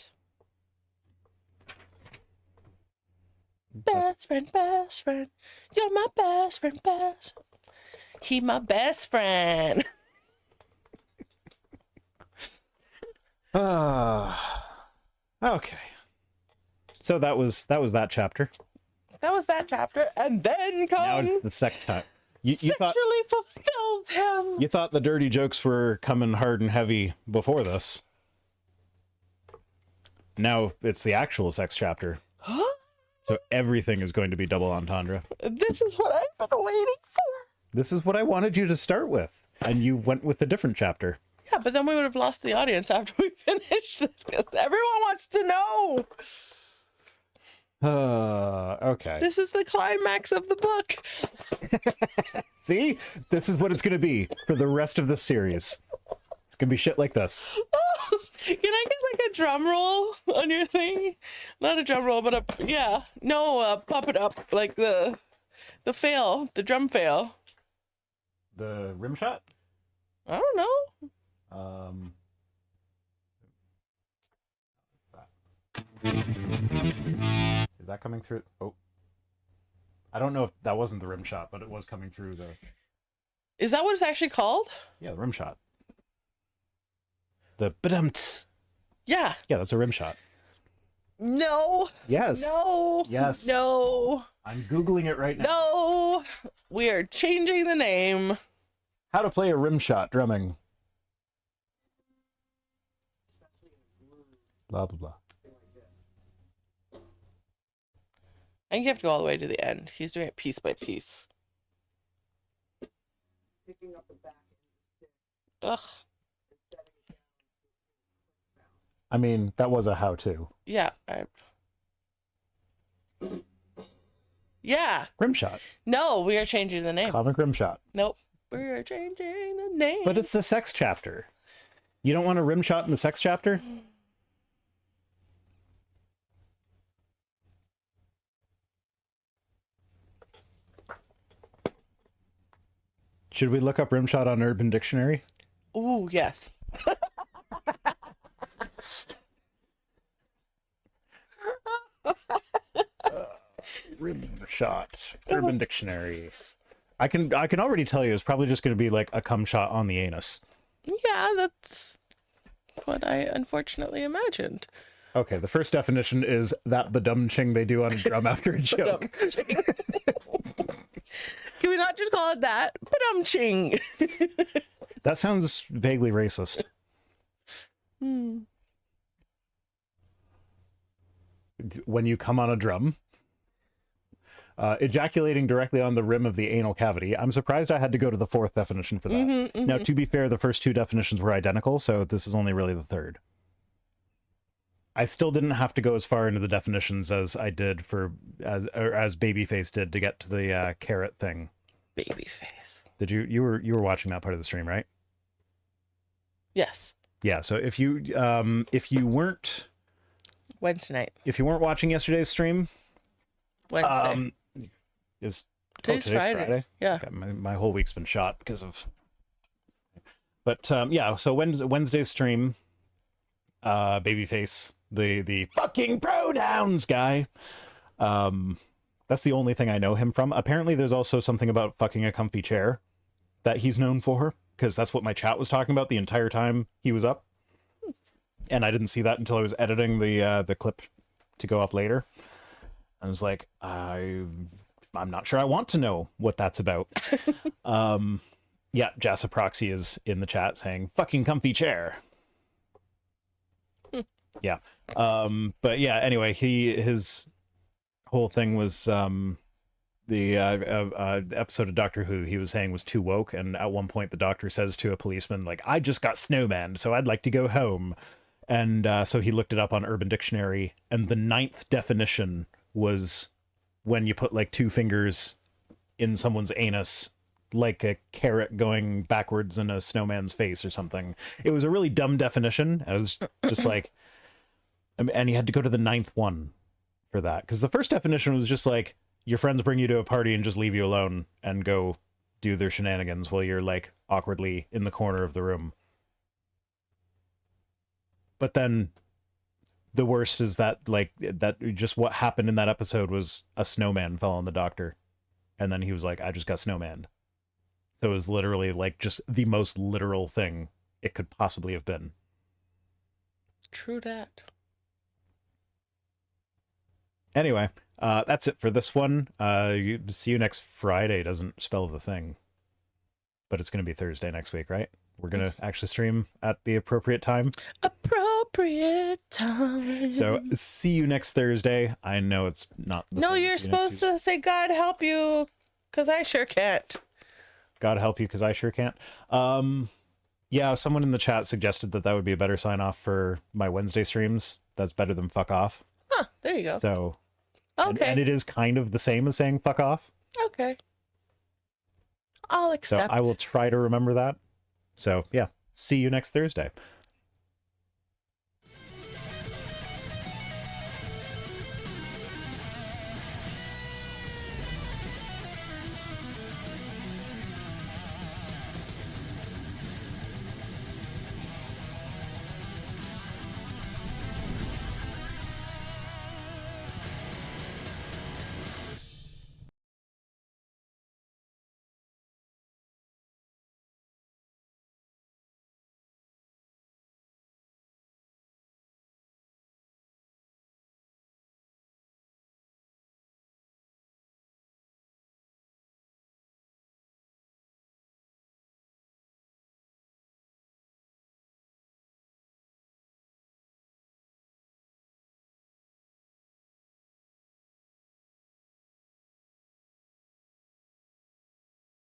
Best friend, best friend. You're my best friend, best. He my best friend.
Okay. So that was that chapter.
That was that chapter, and then
Now
comes
it's the sex time. You thought
sexually fulfilled him.
you thought the dirty jokes were coming hard and heavy before this. Now it's the actual sex chapter.
Huh?
So everything is going to be double entendre.
This is what I've been waiting for.
This is what I wanted you to start with, and you went with a different chapter.
Yeah, but then we would have lost the audience after we finished this because everyone wants to know.
Okay.
This is the climax of the book.
See? This is what it's going to be for the rest of this series. It's going to be shit like this.
Can I get like a drum roll on your thing? Not a drum roll, but pop it up like the fail, the drum fail.
The rim shot?
I don't know.
Is that coming through? Oh, I don't know if that wasn't the rim shot, but it was coming through the.
Is that what it's actually called?
Yeah, the rim shot. The badumts.
Yeah.
Yeah, that's a rim shot.
No.
Yes.
No.
Yes.
No.
I'm Googling it right now.
No. We are changing the name.
How to play a rim shot drumming. Blah, blah, blah.
I think you have to go all the way to the end. He's doing it piece by piece.
Picking up the back end.
Ugh.
I mean, that was a how-to.
Yeah. Yeah.
Rimshot.
No, we are changing the name.
Comic Rimshot.
Nope. We're changing the name.
But it's the sex chapter. You don't want a Rimshot in the sex chapter? Should we look up Rimshot on Urban Dictionary?
Ooh, yes.
Rimshot. Urban Dictionary. I can already tell you it's probably just going to be like a cum shot on the anus.
Yeah, that's what I unfortunately imagined.
Okay, the first definition is that badum-ching they do on a drum after a joke.
Can we not just call it that? Ba-dum-ching.
That sounds vaguely racist. When you come on a drum. Ejaculating directly on the rim of the anal cavity. I'm surprised I had to go to the fourth definition for that. Now, to be fair, the first two definitions were identical, so this is only really the third. I still didn't have to go as far into the definitions as I did as Babyface did to get to the carrot thing.
Babyface.
Did you were watching that part of the stream, right?
Yes.
Yeah. So if you weren't
Wednesday night.
watching yesterday's stream,
Wednesday.
Today's Friday.
Yeah.
God, my whole week's been shot because of. But yeah, so Wednesday's stream, Babyface, the fucking pronouns guy. That's the only thing I know him from. Apparently, there's also something about fucking a comfy chair that he's known for, because that's what my chat was talking about the entire time he was up. And I didn't see that until I was editing the clip to go up later. I was like, I'm not sure I want to know what that's about. Yeah, Jassa Proxy is in the chat saying, fucking comfy chair. Yeah. But yeah, anyway, his whole thing was the episode of Doctor Who he was saying was too woke, and at one point the doctor says to a policeman, like, I just got snowman, so I'd like to go home. And so he looked it up on Urban Dictionary, and the 9th definition was when you put like 2 fingers in someone's anus, like a carrot going backwards in a snowman's face or something. It was a really dumb definition. I was just like, and you had to go to the 9th one for that, because the first definition was just like, your friends bring you to a party and just leave you alone and go do their shenanigans while you're like awkwardly in the corner of the room. But then the worst is that just what happened in that episode was a snowman fell on the doctor, and then he was like, I just got snowman. So it was literally like just the most literal thing it could possibly have been.
True that.
Anyway, that's it for this one. See you next Friday doesn't spell the thing, but it's going to be Thursday next week, right? We're going to actually stream at the appropriate time.
Appropriate time.
So see you next Thursday. I know it's not the
No,
same
you're
as see you next
supposed to say God help you, because I sure can't.
God help you, because I sure can't. Yeah, someone in the chat suggested that would be a better sign off for my Wednesday streams. That's better than fuck off.
Huh, there you go.
So,
Okay.
and it is kind of the same as saying fuck off.
Okay. I'll
So
accept.
I will try to remember that. So yeah, see you next Thursday.